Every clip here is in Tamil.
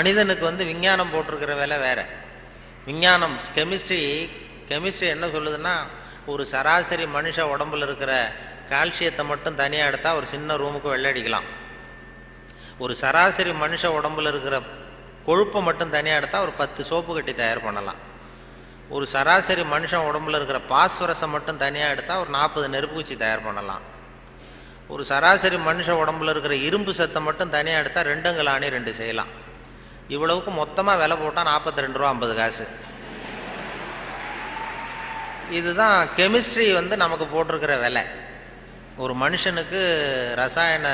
மனிதனுக்கு வந்து விஞ்ஞானம் போட்டிருக்கிற வேலை வேறு. விஞ்ஞானம் கெமிஸ்ட்ரி என்ன சொல்லுதுன்னா, ஒரு சராசரி மனுஷ உடம்புல இருக்கிற கால்சியத்தை மட்டும் தனியாக எடுத்தால் ஒரு சின்ன ரூமுக்கு வெள்ளை அடிக்கலாம். ஒரு சராசரி மனுஷ உடம்புல இருக்கிற கொழுப்பை மட்டும் தனியாக எடுத்தால் ஒரு 10 சோப்பு கட்டி தயார் பண்ணலாம். ஒரு சராசரி மனுஷன் உடம்புல இருக்கிற பாஸ்பரஸை மட்டும் தனியாக எடுத்தால் ஒரு 40 நெருப்புச்சி தயார் பண்ணலாம். ஒரு சராசரி மனுஷ உடம்புல இருக்கிற இரும்பு சத்தை மட்டும் தனியாக எடுத்தால் 2 கலாணி 2 செய்யலாம். இவ்வளவுக்கு மொத்தமாக விலை போட்டால் 42 ரூபா 50 காசு. இதுதான் கெமிஸ்ட்ரி வந்து நமக்கு போட்டிருக்கிற விலை. ஒரு மனுஷனுக்கு ரசாயன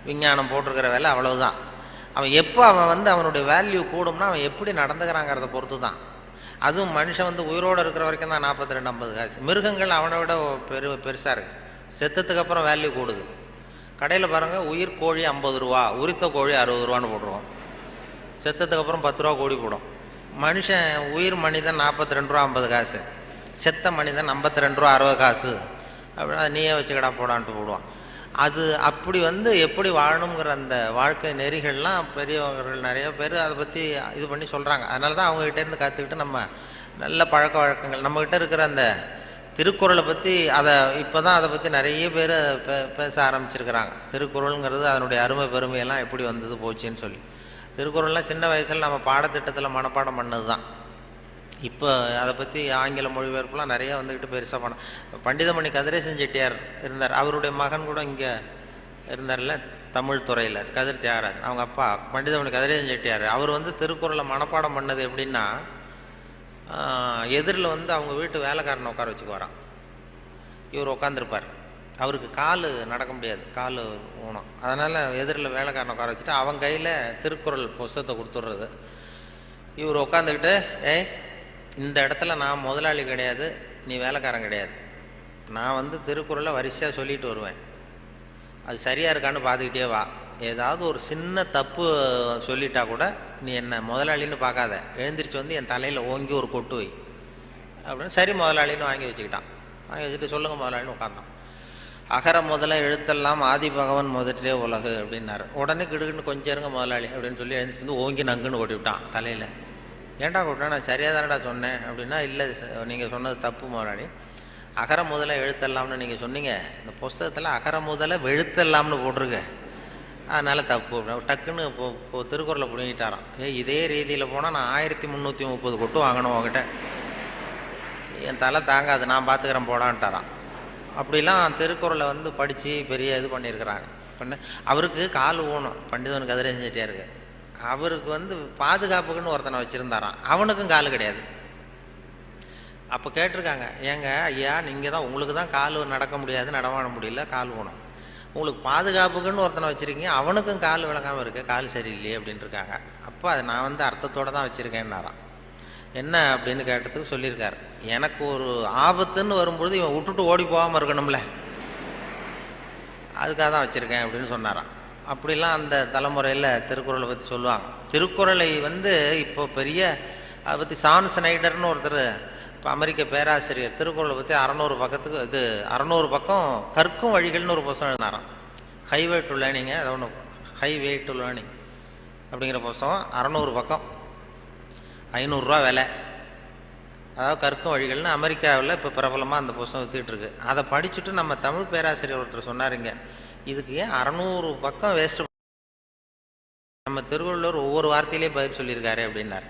விஞ்ஞானம் போட்டிருக்கிற விலை அவ்வளவுதான். அவன் வந்து அவனுடைய வேல்யூ கூடும்னா அவன் எப்படி நடந்துக்கிறாங்கிறத பொறுத்து தான். அதுவும் மனுஷன் வந்து உயிரோடு இருக்கிற வரைக்கும் தான் 42 50 காசு. மிருகங்கள் அவனை விட பெருசாக இருக்குது. செத்தத்துக்கு அப்புறம் வேல்யூ கூடுது. கடையில் பாருங்கள், உயிர் கோழி 50 ரூபா, உரித்த கோழி 60 ரூபான்னு போட்டுருவோம். செத்தத்துக்கு அப்புறம் 10 ரூபா கோடி போடும். மனுஷன் உயிர் மனிதன் 42 ரூபா 50 காசு, செத்த மனிதன் 52 ரூபா 60 காசு. அப்படின்னா அதை நீயே வச்சுக்கடா போடான்ட்டு போடுவான். அது அப்படி வந்து எப்படி வாழணுங்கிற அந்த வாழ்க்கை நெறிகள்லாம் பெரியவர்கள் நிறைய பேர் அதை பற்றி இது பண்ணி சொல்கிறாங்க. அதனால தான் அவங்ககிட்டேருந்து கற்றுக்கிட்டு நம்ம நல்ல பழக்க வழக்கங்கள் நம்மக்கிட்ட இருக்கிற அந்த திருக்குறளை பற்றி இப்போ தான் அதை பற்றி நிறைய பேர் பேச ஆரம்பிச்சிருக்கிறாங்க. திருக்குறளுங்கிறது அதனுடைய அருமை பெருமையெல்லாம் எப்படி வந்தது போச்சுன்னு சொல்லி. திருக்குறள்லாம் சின்ன வயசில் நம்ம பாடத்திட்டத்தில் மனப்பாடம் பண்ணது தான். இப்போ அதை பற்றி ஆங்கில மொழிபெயர்ப்புலாம் நிறையா வந்துக்கிட்டு பெருசாக பண்டிதமணி கதிரேசன் செட்டியார் இருந்தார். அவருடைய மகன் கூட இங்கே இருந்தார்ல, தமிழ் துறையில் கதிர் தியாகராஜன். அவங்க அப்பா பண்டிதமணி கதிரேசன் செட்டியார். அவர் வந்து திருக்குறளை மனப்பாடம் பண்ணது எப்படின்னா, எதிரில் வந்து அவங்க வீட்டு வேலைக்காரனை உட்கார வச்சுக்குவாராம். இவர் உட்காந்துருப்பார். அவருக்கு கால் நடக்க முடியாது, கால் ஊனம். அதனால் எதிரில் வேலைக்காரனை உட்கார வச்சுட்டு அவன் கையில் திருக்குறள் புஸ்தகத்தை கொடுத்துட்றது. இவர் உட்காந்துக்கிட்டு, இந்த இடத்துல நான் முதலாளி கிடையாது, நீ வேலைக்காரன் கிடையாது, நான் வந்து திருக்குறளை வரிசையாக சொல்லிட்டு வருவேன், அது சரியாக இருக்கான்னு பார்த்துக்கிட்டே வா, ஏதாவது ஒரு சின்ன தப்பு சொல்லிட்டா கூட நீ என்ன முதலாளின்னு பார்க்காத, எழுந்திரிச்சு வந்து என் தலையில் ஓங்கி ஒரு கொட்டு வை அப்படின்னு. சரி முதலாளின்னு வாங்கி வச்சுக்கிட்டான். வாங்கி வச்சுட்டு சொல்லுங்கள் முதலாளின்னு உட்காந்தான். அகர முதல எழுத்தெல்லாம் ஆதி பகவன் முதற்றே உலகு அப்படின்னாரு. உடனே கிடுக்குன்னு கொஞ்சம் இருங்க முதலாளி அப்படின்னு சொல்லி எழுந்திரிச்சு வந்து ஓங்கி நங்குன்னு கொட்டி விட்டான் தலையில். ஏன்டா கொட்டினா, நான் சரியாக தானடா சொன்னேன் அப்படின்னா, இல்லை நீங்கள் சொன்னது தப்பு முதலாளி, அகர முதல எழுத்தெல்லாம்னு நீங்கள் சொன்னீங்க, இந்த புஸ்தகத்தில் அகர முதல வெழுத்தெல்லாம்னு போட்டிருக்கு, அதனால் தப்பு அப்படின்னு டக்குன்னு இப்போ திருக்குறளை பிடிங்கிட்டாராம். இதே ரீதியில் போனால் நான் 1330 கொட்டு வாங்கணும் உங்ககிட்ட, என் தலை தாங்காது, நான் பார்த்துக்கிறேன் போடான்ட்டாரான். அப்படிலாம் திருக்குறளை வந்து படித்து பெரிய இது பண்ணியிருக்கிறாங்க. அவருக்கு கால் ஊனம், பண்டிதன் கதிரேசன் செட்டியாருக்கு. அவருக்கு வந்து பாதுகாப்புக்குன்னு ஒருத்தனை வச்சுருந்தாராம், அவனுக்கும் கால் கிடையாது. அப்போ கேட்டிருக்காங்க, ஏங்க ஐயா நீங்கள் தான், உங்களுக்கு தான் கால் நடக்க முடியாது, நடமாட முடியல, கால் ஊனம், உங்களுக்கு பாதுகாப்புக்குன்னு ஒருத்தனை வச்சுருக்கீங்க, அவனுக்கும் கால் விளங்காமல் இருக்குது, கால் சரியில்லையே அப்படின்ட்டு இருக்காங்க. அப்போ அதை நான் வந்து அர்த்தத்தோடு தான் வச்சுருக்கேன்னாராம். என்ன அப்படின்னு கேட்டதுக்கு சொல்லியிருக்காரு, எனக்கு ஒரு ஆபத்துன்னு வரும்பொழுது இவன் விட்டுட்டு ஓடி போகாமல் இருக்கணும்ல, அதுக்காக தான் வச்சுருக்கேன் அப்படின்னு சொன்னாராம். அப்படிலாம் அந்த தலைமுறையில் திருக்குறளை பற்றி சொல்லுவாங்க. திருக்குறளை வந்து இப்போ பெரிய அதை பற்றி சான் ஸ்னைடர்னு ஒருத்தர், இப்போ அமெரிக்க பேராசிரியர், திருக்குறளை பற்றி 600 பக்கம் கற்கும் வழிகள்னு ஒரு புத்தகம் எழுதினாராம். ஹைவே டு லேர்னிங், அது ஒன்று ஹைவே டு லேர்னிங் அப்படிங்கிற புத்தகம் 600 பக்கம், 500 ரூபா விலை. அதாவது கற்கும் வழிகள்னு அமெரிக்காவில் இப்போ பிரபலமாக அந்த புத்தகம் விற்றுட்டுருக்கு. அதை படிச்சுட்டு நம்ம தமிழ் பேராசிரியர் ஒருத்தர் சொன்னாருங்க, இதுக்கு ஏன் 600 பக்கம் வேஸ்ட்டு, நம்ம திருவள்ளுவர் ஒவ்வொரு வார்த்தையிலே பதில் சொல்லியிருக்காரு அப்படின்னார்.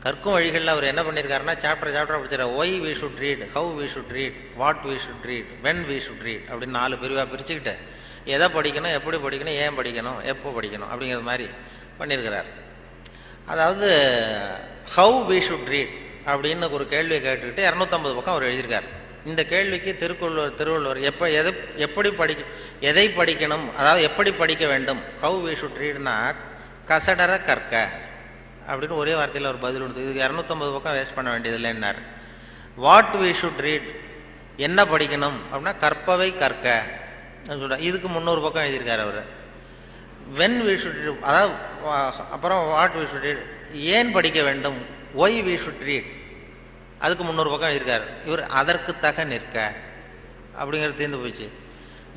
கற்கும் வழிகளில் அவர் என்ன பண்ணியிருக்காருன்னா, சாப்டர் படிச்சிட, why we should read, how we should read, what we should read, when we should read அப்படின்னு 4 பிரிவாக பிரிச்சுக்கிட்டு எதை படிக்கணும், எப்படி படிக்கணும், ஏன் படிக்கணும், எப்போ படிக்கணும் அப்படிங்கிற மாதிரி பண்ணியிருக்கிறார். அதாவது ஹவு வி ஷுட் ரீட் அப்படின்னு ஒரு கேள்வியை கேட்டுக்கிட்டு 250 பக்கம் அவர் எழுதியிருக்கார். இந்த கேள்விக்கு திருவள்ளுவர் எதை படிக்கணும், அதாவது எப்படி படிக்க வேண்டும், ஹவு வி ஷுட் ரீட்னா கசடர கற்க அப்படின்னு ஒரே வார்த்தையில் ஒரு பதில் கொடுத்து, இதுக்கு 250 பக்கம் வேஸ்ட் பண்ண வேண்டியதில்லைன்னார். வாட் வி ஷுட் ரீட், என்ன படிக்கணும் அப்படின்னா கற்பவை கற்க சொல்ற, இதுக்கு 300 பக்கம் எழுதியிருக்காரு அவர். வென் வி ஷுட் ரீட், அதாவது அப்புறம் வாட் வி ஷுட் ரீட், ஏன் படிக்க வேண்டும், ஒய் வி ஷுட் ரீட், அதுக்கு 300 பக்கம் எழுதியிருக்காரு. இவர் அதற்கு தக நிற்க அப்படிங்கிறது தீர்ந்து போச்சு.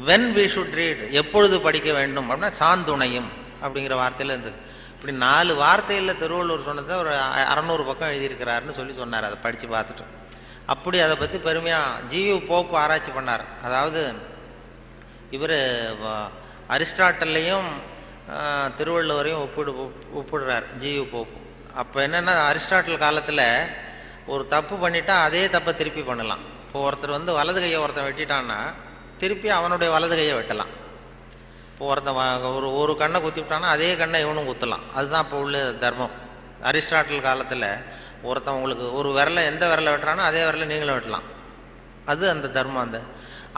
வென் வி ஷுட் ரீட், எப்பொழுது படிக்க வேண்டும் அப்படின்னா சாந்துணையும் அப்படிங்கிற வார்த்தையில் இருந்தது. இப்படி 4 வார்த்தையில் திருவள்ளுவர் சொன்னதை ஒரு 600 பக்கம் எழுதியிருக்கிறாருன்னு சொன்னார். அதை படித்து பார்த்துட்டு அப்படி அதை பற்றி பெருமையாக ஜியு போப்பு ஆராய்ச்சி பண்ணார். அதாவது இவர் அரிஸ்டாட்டல்லையும் திருவள்ளுவரையும் ஒப்பிடுறார் ஜியு போப்பு. அப்போ என்னென்னா, அரிஸ்டாட்டில் காலத்தில் ஒரு தப்பு பண்ணிட்டா அதே தப்பை திருப்பி பண்ணலாம். இப்போ ஒருத்தர் வந்து வலது கையை ஒருத்தன் வெட்டிட்டான்னா திருப்பி அவனுடைய வலது கையை வெட்டலாம். இப்போ ஒருத்தன் ஒரு கண்ணை குத்தி விட்டான்னா அதே கண்ணை இவனும் குத்தலாம். அதுதான் இப்போ உள்ள தர்மம். அரிஸ்டாட்டில் காலத்தில் ஒருத்தன் உங்களுக்கு ஒரு விரலை எந்த விரலை வெட்டுறானோ அதே விரலை நீங்களும் வெட்டலாம். அது அந்த தர்மம்.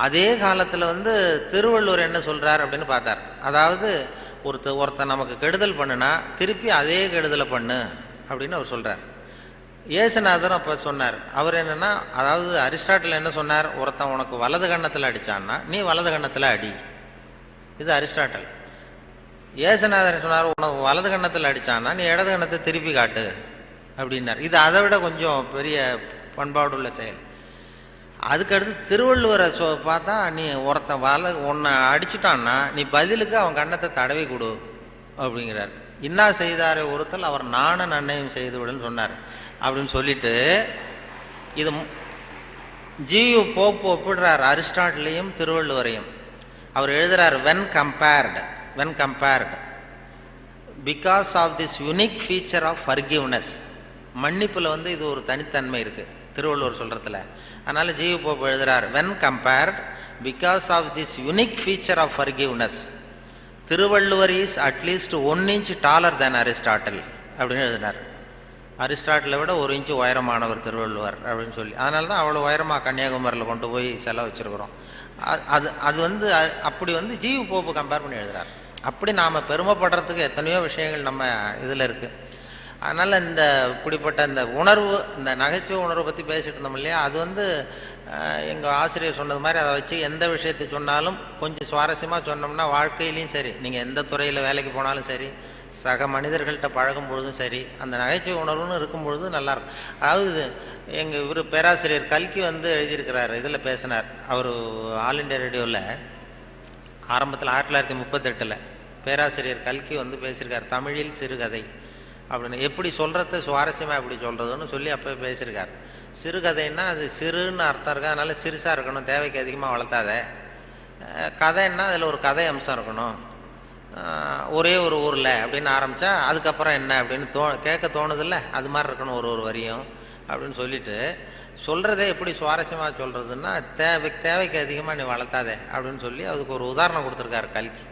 அதே காலத்தில் வந்து திருவள்ளுவர் என்ன சொல்கிறார் அப்படின்னு பார்த்தார். அதாவது ஒருத்தன் நமக்கு கெடுதல் பண்ணுனா திருப்பி அதே கெடுதலை பண்ணு அப்படின்னு அவர் சொல்கிறார். இயேசுநாதரும் அப்போ சொன்னார். அவர் என்னென்னா, அதாவது அரிஸ்டாட்டில் என்ன சொன்னார், ஒருத்தன் உனக்கு வலது கன்னத்தில் அடித்தான்னா நீ வலது கன்னத்தில் அடி. இது அரிஸ்டாட்டல். இயேசுநாதர் சொன்னார், உனக்கு வலது கன்னத்தில் அடித்தான்னா நீ இடது கன்னத்தை திருப்பி காட்டு அப்படின்னார். இது அதை விட கொஞ்சம் பெரிய பண்பாடுள்ள செயல். அதுக்கடுத்து திருவள்ளுவரை பார்த்தா, நீ ஒருத்தன் உன்னை அடிச்சுட்டான்னா நீ பதிலுக்கு அவன் கன்னத்தை தடவி கொடு அப்படிங்கிறார். இன்னா செய்தாரை ஒருத்தல் அவர் நானும் நன்னையும் செய்து விடுன்னு சொன்னார். அப்படின்னு சொல்லிட்டு இது ஜியு போப்பு ஒப்பிடுறார் அரிஸ்டாட்டிலையும் திருவள்ளுவரையும். அவர் எழுதுறார், when compared because of this unique feature of forgiveness. மன்னிப்பில் வந்து இது ஒரு தனித்தன்மை இருக்குது திருவள்ளுவர் சொல்கிறதுல. அதனால் ஜியு போப்பு எழுதுறார், when compared because of this unique feature of forgiveness, Thiruvalluvar is at least 1 inch taller than Aristotle அப்படின்னு எழுதினார். அரிஸ்டாட்டிலை விட 1 இன்ச்சு உயரமானவர் திருவள்ளுவர் அப்படின்னு சொல்லி. அதனால தான் அவ்வளோ உயரமாக கன்னியாகுமரியில் கொண்டு போய் சிலை வச்சுருக்குறோம். அது வந்து அப்படி வந்து ஜியு போப்பு கம்பேர் பண்ணி எழுதுறார். அப்படி நாம் பெருமைப்படுறதுக்கு எத்தனையோ விஷயங்கள் நம்ம இதில் இருக்குது. அதனால் இப்படிப்பட்ட இந்த உணர்வு, இந்த நகைச்சுவை உணர்வை பற்றி பேசிகிட்டு இருந்தோம் இல்லையா, அது வந்து எங்கள் ஆசிரியர் சொன்னது மாதிரி அதை வச்சு எந்த விஷயத்தை சொன்னாலும் கொஞ்சம் சுவாரஸ்யமாக சொன்னோம்னா வாழ்க்கையிலையும் சரி, நீங்கள் எந்த துறையில் வேலைக்கு போனாலும் சரி, சக மனிதர்கள்ட்ட பழகும் பொழுதும் சரி, அந்த நகைச்சுவை உணர்வுன்னு இருக்கும் பொழுது நல்லாயிருக்கும். அதாவது இவர் பேராசிரியர் கல்கி வந்து எழுதியிருக்கிறார், இதில் பேசினார். அவர் ஆல் இண்டியா ரேடியோவில் ஆரம்பத்தில் 1938 பேராசிரியர் கல்கி வந்து பேசியிருக்கார், தமிழில் சிறுகதை அப்படின்னு. எப்படி சொல்கிறத சுவாரஸ்யமாக எப்படி சொல்கிறதுன்னு சொல்லி அப்போ பேசியிருக்கார். சிறுகதைன்னா அது சிறுன்னு அர்த்தம் இருக்குது, அதனால் சிறுசாக இருக்கணும், தேவைக்கு அதிகமாக வளர்த்தாத. கதைன்னா அதில் ஒரு கதை அம்சம் இருக்கணும், ஒரே ஒரு ஊரில் அப்படின்னு ஆரம்பித்தா அதுக்கப்புறம் என்ன அப்படின்னு கேட்க தோணுதில்ல, அது மாதிரி இருக்கணும் ஒரு வரியும் அப்படின்னு சொல்லிட்டு சொல்கிறதே எப்படி சுவாரஸ்யமாக சொல்கிறதுன்னா, தேவைக்கு அதிகமாக நீ வளர்த்தாதே அப்படின்னு சொல்லி அதுக்கு ஒரு உதாரணம் கொடுத்துருக்காரு கல்கி.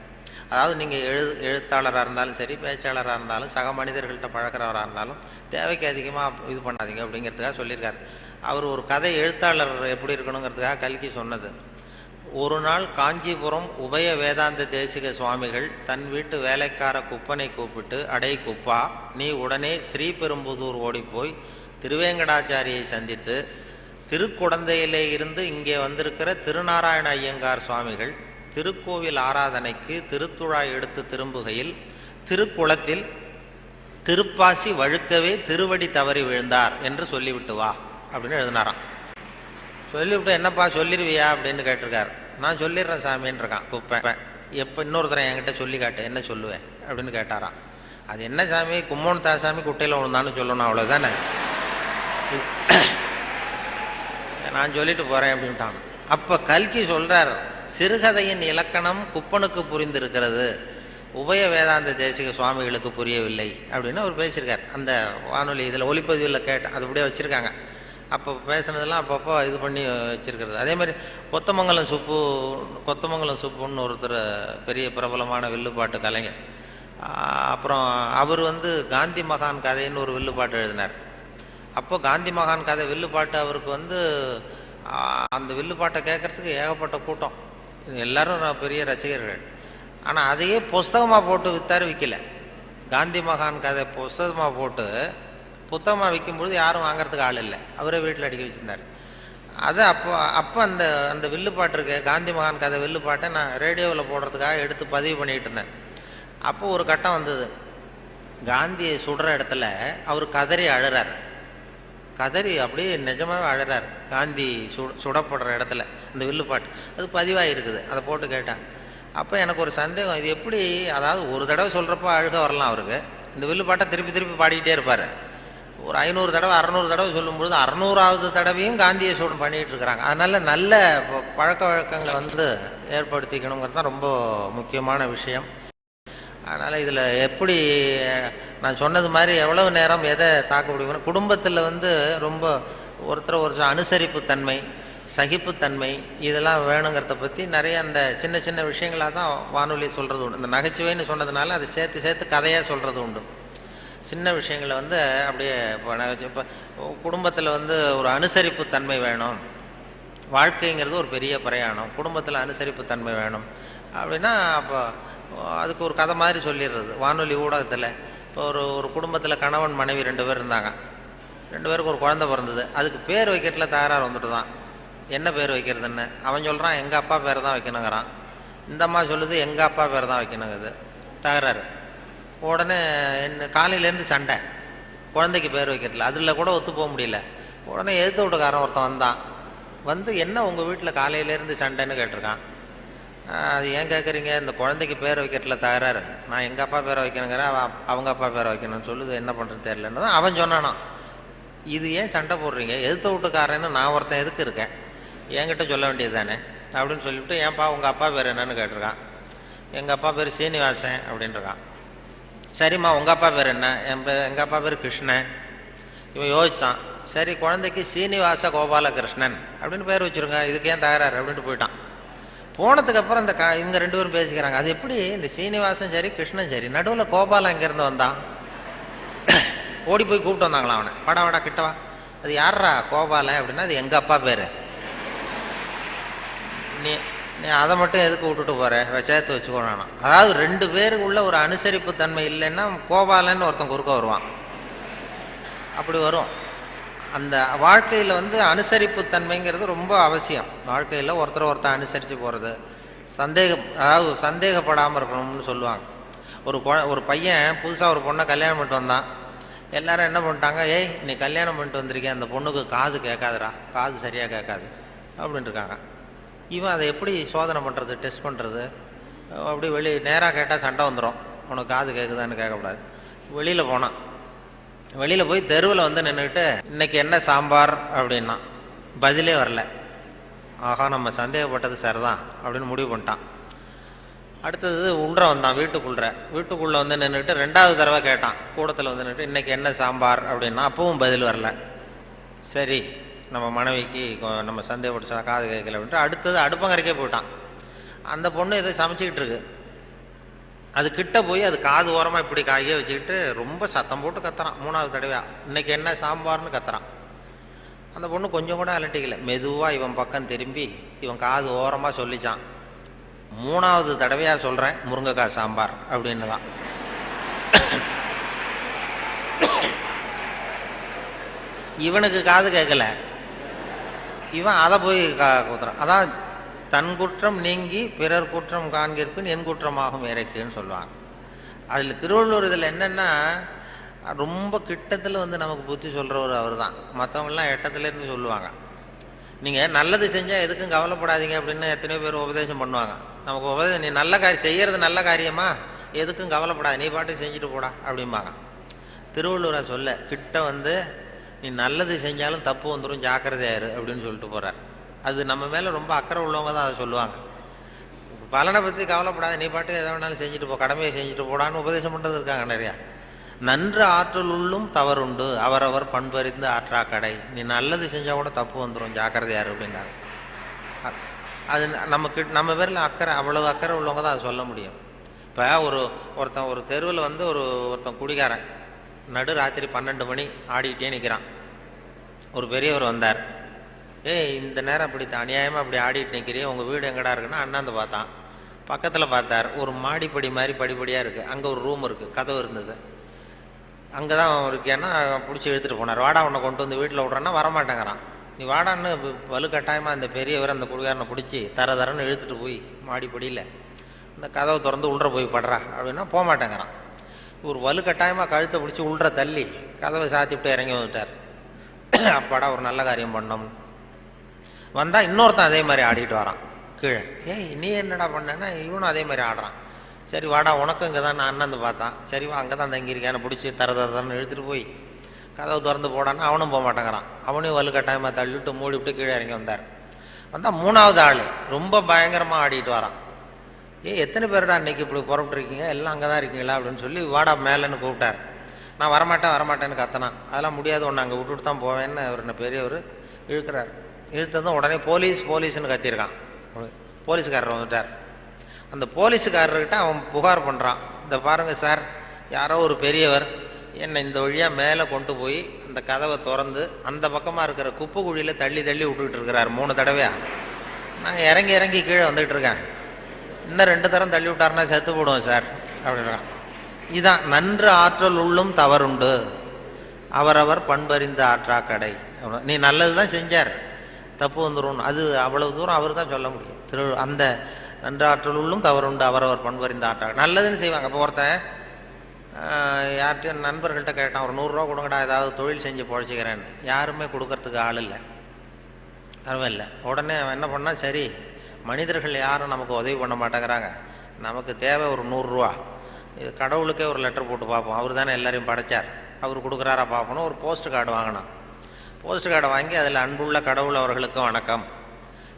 அதாவது நீங்கள் எழுத்தாளராக இருந்தாலும் சரி, பேச்சாளராக இருந்தாலும், சக மனிதர்கள்ட்ட பழக்கிறவராக இருந்தாலும் தேவைக்கு அதிகமாக இது பண்ணாதீங்க அப்படிங்கிறதுக்காக சொல்லியிருக்காரு. அவர் ஒரு கதை எழுத்தாளர் எப்படி இருக்கணுங்கிறதுக்காக கல்கி சொன்னது. ஒரு நாள் காஞ்சிபுரம் உபய வேதாந்த தேசிக சுவாமிகள் தன் வீட்டு வேலைக்கார குப்பனை கூப்பிட்டு, அடை குப்பா, நீ உடனே ஸ்ரீபெரும்புதூர் ஓடிப்போய் திருவேங்கடாச்சாரியை சந்தித்து திருக்குடந்தையிலே இருந்து இங்கே வந்திருக்கிற திருநாராயண ஐயங்கார் சுவாமிகள் திருக்கோவில் ஆராதனைக்கு திருத்துழாய் எடுத்து திரும்புகையில் திருக்குளத்தில் திருப்பாசி வழுக்கவே திருவடி தவறி விழுந்தார் என்று சொல்லிவிட்டு வா அப்படின்னு எழுதினாராம். சொல்லிவிட்டு, என்னப்பா சொல்லிடுவியா அப்படின்னு கேட்டிருக்கார். நான் சொல்லிடுறேன் சாமின்னு இருக்கான் குப்பை. எப்போ இன்னொருத்தரை என்கிட்ட சொல்லி காட்டு, என்ன சொல்லுவேன் அப்படின்னு கேட்டாராம். அது என்ன சாமி, கும்மோன் தாசாமி குட்டையில் ஒன்றுதான்னு சொல்லணும், அவ்வளோதானே, நான் சொல்லிட்டு போகிறேன் அப்படின்ட்டான். அப்போ கல்கி சொல்கிறார், சிறுகதையின் இலக்கணம் குப்பனுக்கு புரிந்திருக்கிறது, உபய வேதாந்த தேசிக சுவாமிகளுக்கு புரியவில்லை அப்படின்னு அவர் பேசியிருக்கார். அந்த வானொலி இதில் ஒலிப்பதிவில் கேட்டேன், அது அப்படியே வச்சுருக்காங்க. அப்போ பேசுனதெல்லாம் அப்பப்போ இது பண்ணி வச்சுருக்கிறது. அதே மாதிரி கொத்தமங்கலம் சுப்புன்னு ஒருத்தர் பெரிய பிரபலமான வில்லுப்பாட்டு கலைஞர். அப்புறம் அவர் வந்து காந்தி மகான் கதைன்னு ஒரு வில்லுப்பாட்டு எழுதினார். அப்போ காந்தி மகான் கதை வில்லுப்பாட்டு அவருக்கு வந்து அந்த வில்லுப்பாட்டை கேட்குறதுக்கு ஏகப்பட்ட கூட்டம், எல்லோரும் பெரிய ரசிகர்கள். ஆனால் அதையே புஸ்தகமாக போட்டு விற்கல. காந்தி மகான் கதை புஸ்தகமாக போட்டு புத்தகமாக விற்கும்பொழுது யாரும் வாங்கிறதுக்கு ஆள் இல்லை, அவரே வீட்டில் அடிக்க வச்சுருந்தார். அதை அப்போ அந்த வில்லுப்பாட்டு இருக்கு, காந்தி மகான் கதை வில்லுப்பாட்டை நான் ரேடியோவில் போடுறதுக்காக எடுத்து பதிவு பண்ணிகிட்டு இருந்தேன். அப்போ ஒரு கட்டம் வந்தது, காந்தியை சுடுற இடத்துல அவர் கதறி அழுறார். கதறி அப்படியே நிஜமாகவே அழுறார் காந்தி சுடப்படுற இடத்துல. இந்த வில்லுப்பாட்டு அது பதிவாக இருக்குது, அதை போட்டு கேட்டேன். அப்போ எனக்கு ஒரு சந்தேகம், இது எப்படி, அதாவது ஒரு தடவை சொல்கிறப்ப அழுக வரலாம் அவருக்கு, இந்த வில்லு பாட்டை திருப்பி திருப்பி பாடிக்கிட்டே இருப்பார். ஒரு 500 தடவை 600 தடவை சொல்லும்பொழுது 600வது தடவையும் காந்தியை சூடு பண்ணிகிட்டு இருக்கிறாங்க. அதனால் நல்ல பழக்க வழக்கங்களை வந்து ஏற்படுத்திக்கணுங்கிறது தான் ரொம்ப முக்கியமான விஷயம். அதனால் இதில் எப்படி நான் சொன்னது மாதிரி எவ்வளவு நேரம் எதை தாக்க முடியும், குடும்பத்தில் வந்து ரொம்ப ஒரு அனுசரிப்பு தன்மை, சகிப்புத்தன்மை இதெல்லாம் வேணுங்கிறத பற்றி நிறைய அந்த சின்ன சின்ன விஷயங்களாக தான் வானொலி சொல்கிறது உண்டு. இந்த நகைச்சுவைன்னு சொன்னதுனால அதை சேர்த்து சேர்த்து கதையாக சொல்கிறது உண்டு. சின்ன விஷயங்களை வந்து அப்படியே இப்போ குடும்பத்தில் வந்து ஒரு அனுசரிப்பு தன்மை வேணும், வாழ்க்கைங்கிறது ஒரு பெரிய பிரயாணம், குடும்பத்தில் அனுசரிப்பு தன்மை வேணும் அப்படின்னா அப்போ அதுக்கு ஒரு கதை மாதிரி சொல்லிடுறது வானொலி ஊடகத்தில். இப்போ ஒரு குடும்பத்தில் கணவன் மனைவி 2 பேர் இருந்தாங்க. 2 பேருக்கு ஒரு குழந்தை பிறந்தது. அதுக்கு பேர் வைக்கிறதுல தகராறு வந்துட்டு தான். என்ன பேர் வைக்கிறதுன்னு அவன் சொல்கிறான் எங்கள் அப்பா பேர் தான் வைக்கணுங்கிறான். இந்த அம்மா சொல்லுது எங்கள் அப்பா பேர் தான் வைக்கணுங்குது. தகராறு. உடனே என்ன காலையிலேருந்து சண்டை, குழந்தைக்கு பேர் வைக்கிறதுல. அதில் கூட ஒத்து போக முடியல. உடனே எதிர்த்து வீட்டுக்காரன் ஒருத்தன் வந்தான். வந்து என்ன உங்கள் வீட்டில் காலையிலேருந்து சண்டைன்னு கேட்டிருக்கான். அது ஏன் கேட்குறீங்க, இந்த குழந்தைக்கு பேர் வைக்கிறதுல தகராறு, நான் எங்கள் அப்பா பேரை வைக்கணுங்கிறேன், அவங்க அப்பா பேரை வைக்கணும்னு சொல்லுது, என்ன பண்ணுறது தெரியலன்னு தான் அவன் சொன்னானா. இது ஏன் சண்டை போடுறீங்க, எதிர்த்து வீட்டுக்காரன்னு நான் ஒருத்தன் எதுக்கு இருக்கேன், என்கிட்ட சொல்ல வேண்டியது தானே அப்படின்னு சொல்லிவிட்டு ஏன்ப்பா உங்கள் அப்பா பேர் என்னன்னு கேட்டிருக்கான். எங்கள் அப்பா பேர் சீனிவாசன் அப்படின்ட்டுருக்கான். சரிம்மா உங்கள் அப்பா பேர் என்ன, எங்கள் அப்பா பேர் கிருஷ்ணன். இவன் யோசித்தான். சரி குழந்தைக்கு சீனிவாச கோபாலகிருஷ்ணன் அப்படின்னு பேர் வச்சுருங்க, இதுக்கு ஏன் தகராறு அப்படின்ட்டு போயிட்டான். போனதுக்கப்புறம் இந்த இவங்க 2 பேரும் பேசிக்கிறாங்க. அது எப்படி இந்த சீனிவாசன் சரி கிருஷ்ணன் சரி, நடுவில் கோபாலன் எங்கேருந்து வந்தான். ஓடி போய் கூப்பிட்டு வந்தாங்களாம் அவனை. வாடா கிட்டவா, அது யாரா கோபாலன் அப்படின்னா அது எங்கள் அப்பா பேர், நீ அதை மட்டும் எதுக்கு விட்டுட்டு போகிற, சேர்த்து வச்சுக்கோனா. அதாவது 2 பேருக்குள்ள ஒரு அனுசரிப்பு தன்மை இல்லைன்னா கோபாலன்னு ஒருத்தன் குறுக்க வருவான். அப்படி வரும். அந்த வாழ்க்கையில் வந்து அனுசரிப்பு தன்மைங்கிறது ரொம்ப அவசியம். வாழ்க்கையில் ஒருத்தர் அனுசரித்து போகிறது, அதாவது சந்தேகப்படாமல் இருக்கணும்னு சொல்லுவாங்க. ஒரு பையன் புதுசாக ஒரு பொண்ணை கல்யாணம் பண்ணிட்டு வந்தான். எல்லாரும் என்ன பண்ணிட்டாங்க, ஏய் நீ கல்யாணம் பண்ணிட்டு வந்திருக்கேன், அந்த பொண்ணுக்கு காது கேட்காதுடா, காது சரியாக கேட்காது அப்படின்ட்டு இருக்காங்க. இவன் அதை எப்படி சோதனை பண்ணுறது, டெஸ்ட் பண்ணுறது, அப்படி நேராக கேட்டால் சண்டை வந்துடும், உனக்கு காது கேட்குதான்னு கேட்கக்கூடாது. வெளியில் போய் தெருவில் வந்து நின்றுக்கிட்டு இன்றைக்கி என்ன சாம்பார் அப்படின்னா பதிலே வரல. ஆகா நம்ம சந்தேகப்பட்டது சரிதான் அப்படின்னு முடிவு பண்ணிட்டான். அடுத்தது வந்தான் வீட்டுக்குள்ளே வந்து நின்றுக்கிட்டு 2வது தடவை கேட்டான். கூடத்தில் வந்து நின்றுட்டு இன்றைக்கி என்ன சாம்பார் அப்படின்னா அப்பவும் பதில் வரல. சரி நம்ம மனைவிக்கு நம்ம சந்தேகப்பட்டு காது கேட்கல அப்படின்ட்டு அடுத்தது அடுப்பங்கரைக்கே போயிட்டான். அந்த பொண்ணு எதோ சமைச்சிக்கிட்டு இருக்கு. அது கிட்ட போய் அது காது ஓரமாக இப்படி காயே வச்சுக்கிட்டு ரொம்ப சத்தம் போட்டு கத்துறான். 3வது தடவையாக இன்றைக்கி என்ன சாம்பார்னு கத்துறான். அந்த பொண்ணு கொஞ்சம் கூட அலட்டிக்கல. மெதுவாக இவன் பக்கம் திரும்பி இவன் காது ஓரமாக சொல்லிச்சான், 3வது தடவையாக சொல்கிறேன் முருங்கைக்காய் சாம்பார் அப்படின்னு தான். இவனுக்கு காது கேட்கல, இவன் அதை போய் குத்துறான். அதான் தன் குற்றம் நீங்கி பிறர் குற்றம் காண்கிற்பின் என் குற்றமாகும் இறைக்குன்னு சொல்லுவாங்க. அதில் திருவள்ளுவர் இதில் என்னென்னா ரொம்ப கிட்டத்தில் வந்து நமக்கு புத்தி சொல்கிறவர் அவர் தான். மற்றவங்களாம் எட்டத்துலேருந்து சொல்லுவாங்க, நீங்கள் நல்லது செஞ்சால் எதுக்கும் கவலைப்படாதீங்க அப்படின்னு எத்தனையோ பேர் உபதேசம் பண்ணுவாங்க. நமக்கு உபதேசம், நீ நல்ல காரியம் செய்கிறது நல்ல காரியமா, எதுக்கும் கவலைப்படாது, நீ பாட்டு செஞ்சுட்டு போடா அப்படிம்பாங்க. திருவள்ளுவரை சொல்ல கிட்ட வந்து நீ நல்லது செஞ்சாலும் தப்பு வந்துடும், ஜாக்கிரதையாயிரு அப்படின்னு சொல்லிட்டு போகிறார். அது நம்ம மேலே ரொம்ப அக்கறை உள்ளவங்க தான் அதை சொல்லுவாங்க. பலனை பற்றி கவலைப்படாத, நீ பாட்டு எதை வேணாலும் செஞ்சுட்டு போ, கடமையை செஞ்சுட்டு போடான்னு உபதேசம் பண்ணுறது இருக்காங்க நிறையா. நன்று ஆற்றல் உள்ளும் தவறுண்டு, அவரவர் பண்பறிந்து ஆற்றா கடை, நீ நல்லது செஞ்சால் கூட தப்பு வந்துடும், ஜாக்கிரதையாரு அப்படின்னாரு. அது நம்ம பேரில் அக்கறை, அவ்வளவு அக்கறை உள்ளவங்க தான் அதை சொல்ல முடியும். இப்போ ஒருத்தன் ஒரு தெருவில் வந்து ஒருத்தன் குடிகாரன் நடு ராத்திரி 12 மணி ஆடிக்கிட்டே நிற்கிறான். ஒரு பெரியவர் வந்தார். இந்த நேரம் அப்படி அநியாயமாக அப்படி ஆடிட்டு நிற்கிறீங்க, உங்கள் வீடு எங்கடா இருக்குன்னா அண்ணாந்து பார்த்தான். பக்கத்தில் பார்த்தார், ஒரு மாடிப்படி மாதிரி படிப்படியாக இருக்குது, அங்கே ஒரு ரூம் இருக்குது, கதவு இருந்தது, அங்கே தான் இருக்கேன்னா பிடிச்சி இழுத்துட்டு போனார். வாடா உன்னை கொண்டு வந்து வீட்டில் விட்றான்னா வரமாட்டேங்கிறான். நீ வாடான்னு வலுக்கட்டாயமாக அந்த பெரியவர் அந்த குடிகாரனை பிடிச்சி தரன்னு இழுத்துட்டு போய் மாடிப்படியில் இந்த கதவை திறந்து உள்ற போய் படுறா அப்படின்னா போக மாட்டேங்கிறான். ஒரு வலுக்கட்டாயமாக கழுத்தை பிடிச்சி உள்ற தள்ளி கதவை சாத்திவிட்டு இறங்கி வந்துட்டார். அப்பாடா ஒரு நல்ல காரியம் பண்ணோம். வந்தால் இன்னொருத்தன் அதே மாதிரி ஆடிட்டு வரான் கீழே. நீ என்னடா பண்ணேன்னா இவனும் அதே மாதிரி ஆடுறான். சரி வாடா உனக்கும் இங்கே தான் நான் அண்ணன் பார்த்தான். சரி வா அங்கே தான் தங்கியிருக்கேன் பிடிச்சி தரதரன்னு இழுத்துட்டு போய் கதவு திறந்து போடான்னு அவனும் போக மாட்டேங்கிறான். அவனையும் வலுக்கட்டாயமாக தள்ளிவிட்டு மூடிவிட்டு கீழே இறங்கி வந்தார். வந்தால் மூணாவது ஆள் ரொம்ப பயங்கரமாக ஆடிட்டு வரான். எத்தனை பேருடா அன்றைக்கி இப்படி புறப்பட்டுருக்கீங்க, எல்லாம் அங்கே தான் இருக்கீங்களா அப்படின்னு சொல்லி வாடா மேலேன்னு கூப்பிட்டார். நான் வரமாட்டேன்னு கத்தனான். அதெல்லாம் முடியாது, ஒன்று அங்கே விட்டுட்டு தான் போவேன்னு அவர் என்ன பெரியவர் இழுக்கிறார். இழுத்ததும் உடனே போலீஸ்னு கத்தியிருக்கான். போலீஸுக்காரர் வந்துட்டார். அந்த போலீஸுக்காரர்கிட்ட அவன் புகார் பண்ணுறான். இந்த பாருங்கள் சார், யாரோ ஒரு பெரியவர் என்னை இந்த வழியாக மேலே கொண்டு போய் அந்த கதவை திறந்து அந்த பக்கமாக இருக்கிற குப்பை குழியில் தள்ளி விட்டுக்கிட்டு இருக்கிறார் 3 தடவையாக. நான் இறங்கி கீழே வந்துகிட்டு இருக்கேன். இன்னும் 2 தரம் தள்ளி விட்டாருன்னா செத்து போடுவோம் சார் அப்படின்றான். இதான் நன்று ஆற்றல் உள்ளும் தவறுண்டு, அவரவர் பண்பறிந்த ஆற்றா கடை. நீ நல்லது தான் செஞ்சார், தப்பு வந்துடும், அது அவ்வளவு தூரம் அவர் தான் சொல்ல முடியும். அந்த நன்று ஆற்றல் உள்ளும் தவறுண்டு, அவரவர் பண்பறிந்த ஆற்றா. நல்லதுன்னு செய்வாங்க. இப்போ ஒருத்தன் யார்கிட்டையும் நண்பர்கள்ட்ட கேட்டான், ஒரு 100 ரூபா கொடுங்கடா, ஏதாவது தொழில் செஞ்சு பொழைச்சிக்கிறேன்னு. யாருமே கொடுக்கறதுக்கு ஆள் இல்லை, யாருமே இல்லை. உடனே அவன் என்ன பண்ணால், சரி மனிதர்கள் யாரும் நமக்கு உதவி பண்ண மாட்டேங்கிறாங்க, நமக்கு தேவை ஒரு 100 ரூபா, இது கடவுளுக்கே ஒரு லெட்டர் போட்டு பார்ப்போம், அவர் தானே எல்லாரையும் படைச்சார், அவர் கொடுக்குறாரா பார்ப்போம். ஒரு போஸ்ட் கார்டு வாங்கினான். போஸ்ட் கார்டை வாங்கி அதில் அன்புள்ள கடவுள் அவர்களுக்கு வணக்கம்,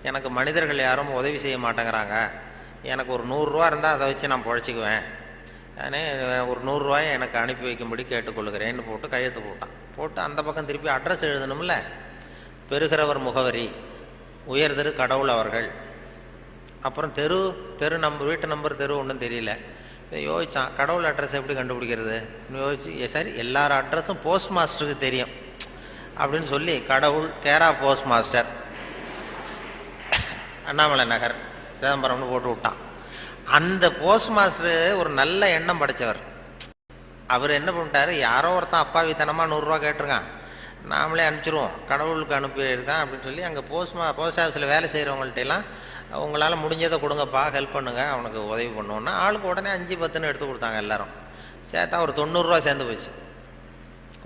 எனக்கு மனிதர்கள் யாரும் உதவி செய்ய மாட்டேங்கிறாங்க, எனக்கு ஒரு 100 ரூபா இருந்தால் அதை வச்சு நான் பொழைச்சிக்குவேன், நானே ஒரு 100 ரூபாயை எனக்கு அனுப்பி வைக்கும்படி கேட்டுக்கொள்கிறேன்னு போட்டு கையெழுத்து போட்டான். போட்டு அந்த பக்கம் திருப்பி அட்ரஸ் எழுதணும்ல, பெறுகிறவர் முகவரி, உயர்திரு கடவுள் அவர்கள், அப்புறம் தெரு நம்பர், வீட்டு நம்பர், தெரு ஒன்றும் தெரியல. யோசித்தான், கடவுள் அட்ரஸ் எப்படி கண்டுபிடிக்கிறது யோசிச்சு, சரி எல்லார் அட்ரஸும் போஸ்ட் மாஸ்டருக்கு தெரியும் அப்படின்னு சொல்லி கடவுள் கேரா போஸ்ட் மாஸ்டர் அண்ணாமலை நகர் சிதம்பரம்னு போட்டு விட்டான். அந்த போஸ்ட் மாஸ்டர் ஒரு நல்ல எண்ணம் படைத்தவர். அவர் என்ன பண்ணிட்டாரு, யாரோ ஒருத்தன் அப்பாவித்தனமாக 100 ரூபா கேட்டிருக்கான், நாமளே அனுப்பிச்சிருவோம், கடவுளுக்கு அனுப்பியிருக்கான் அப்படின்னு சொல்லி அங்கே போஸ்ட் ஆஃபீஸில் வேலை செய்கிறவங்கள்ட்டெல்லாம் உங்களால் முடிஞ்சதை கொடுங்கப்பா, ஹெல்ப் பண்ணுங்கள், அவனுக்கு உதவி பண்ணுவோன்னா ஆளுக்கு உடனே 5-10 எடுத்து கொடுத்தாங்க. எல்லாரும் சேர்த்தா ஒரு 90 ரூபா சேர்ந்து போச்சு.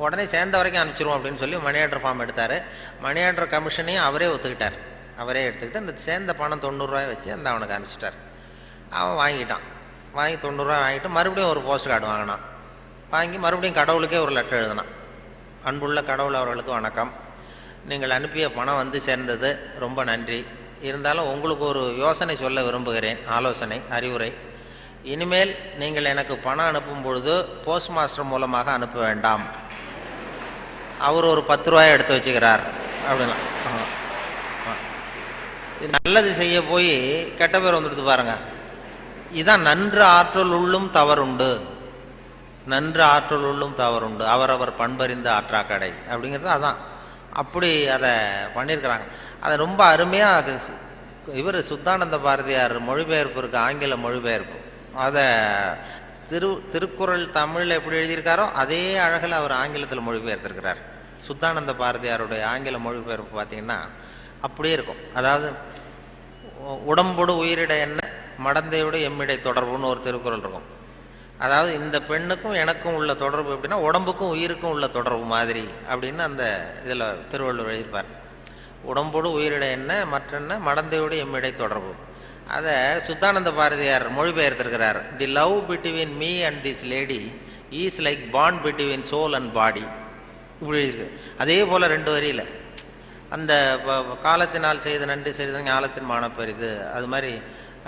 உடனே சேர்ந்த வரைக்கும் அனுப்பிச்சிருவோம் அப்படின்னு சொல்லி மணி ஆர்டர் ஃபார்ம் எடுத்தார். மணி ஆர்டர் கமிஷனையும் அவரே ஒத்துக்கிட்டார். அவரே எடுத்துக்கிட்டு அந்த சேர்ந்த பணம் 90 ரூபாய் வச்சு அந்த அவனுக்கு அனுப்பிச்சிட்டார். அவன் வாங்கிட்டான். வாங்கி 90 ரூபா வாங்கிட்டு மறுபடியும் ஒரு போஸ்ட் கார்டு வாங்கினான். வாங்கி மறுபடியும் கடவுளுக்கே ஒரு லெட்டர் எழுதினான். அன்புள்ள கடவுள் அவர்களுக்கு வணக்கம், நீங்கள் அனுப்பிய பணம் வந்து சேர்ந்தது, ரொம்ப நன்றி. இருந்தாலும் உங்களுக்கு ஒரு யோசனை சொல்ல விரும்புகிறேன், ஆலோசனை, அறிவுரை. இனிமேல் நீங்கள் எனக்கு பணம் அனுப்பும் பொழுது போஸ்ட் மாஸ்டர் மூலமாக அனுப்ப வேண்டாம், அவர் ஒரு 10 ரூபாயை எடுத்து வச்சுக்கிறார் அப்படின்னா. நல்லது செய்ய போய் கெட்ட பேர் வந்துடுது பாருங்க. இதுதான் நன்று ஆற்றல் உள்ளும் தவறுண்டு, நன்று ஆற்றல் உள்ளும் தவறுண்டு, அவரவர் பண்பறிந்த ஆற்றா கடை அப்படிங்கிறது அதான். அப்படி அதை பண்ணியிருக்கிறாங்க. அதை ரொம்ப அருமையாக இவர் சுத்தானந்த பாரதியார் மொழிபெயர்ப்பு இருக்குது, ஆங்கில மொழிபெயர்ப்பு. அதை திருக்குறள் தமிழில் எப்படி எழுதியிருக்காரோ அதே அழகில் அவர் ஆங்கிலத்தில் மொழிபெயர்த்திருக்கிறார். சுத்தானந்த பாரதியாருடைய ஆங்கில மொழிபெயர்ப்பு பார்த்திங்கன்னா அப்படியே இருக்கும். அதாவது உடம்போடு உயிரிட என்ன, மடந்தையோடு எம்மிடை தொடர்புன்னு ஒரு திருக்குறள் இருக்கும். அதாவது இந்த பெண்ணுக்கும் எனக்கும் உள்ள தொடர்பு எப்படின்னா உடம்புக்கும் உயிருக்கும் உள்ள தொடர்பு மாதிரி அப்படின்னு அந்த இதில் திருவள்ளுவர் எழுதியிருப்பார். உடம்போடு உயிரிட என்ன, மற்றென்ன, மடந்தையோடு எம்மிடை தொடர்பு. அதை சுத்தானந்த பாரதியார் மொழிபெயர்த்திருக்கிறார். The love between me and this lady is like bond between soul and body இப்படி எழுதியிருக்கு. அதே போல் 2 வரியில் அந்த காலத்தினால் செய்த நன்றி செய்த ஞாலத்தின் மானப்பெரிது, அது மாதிரி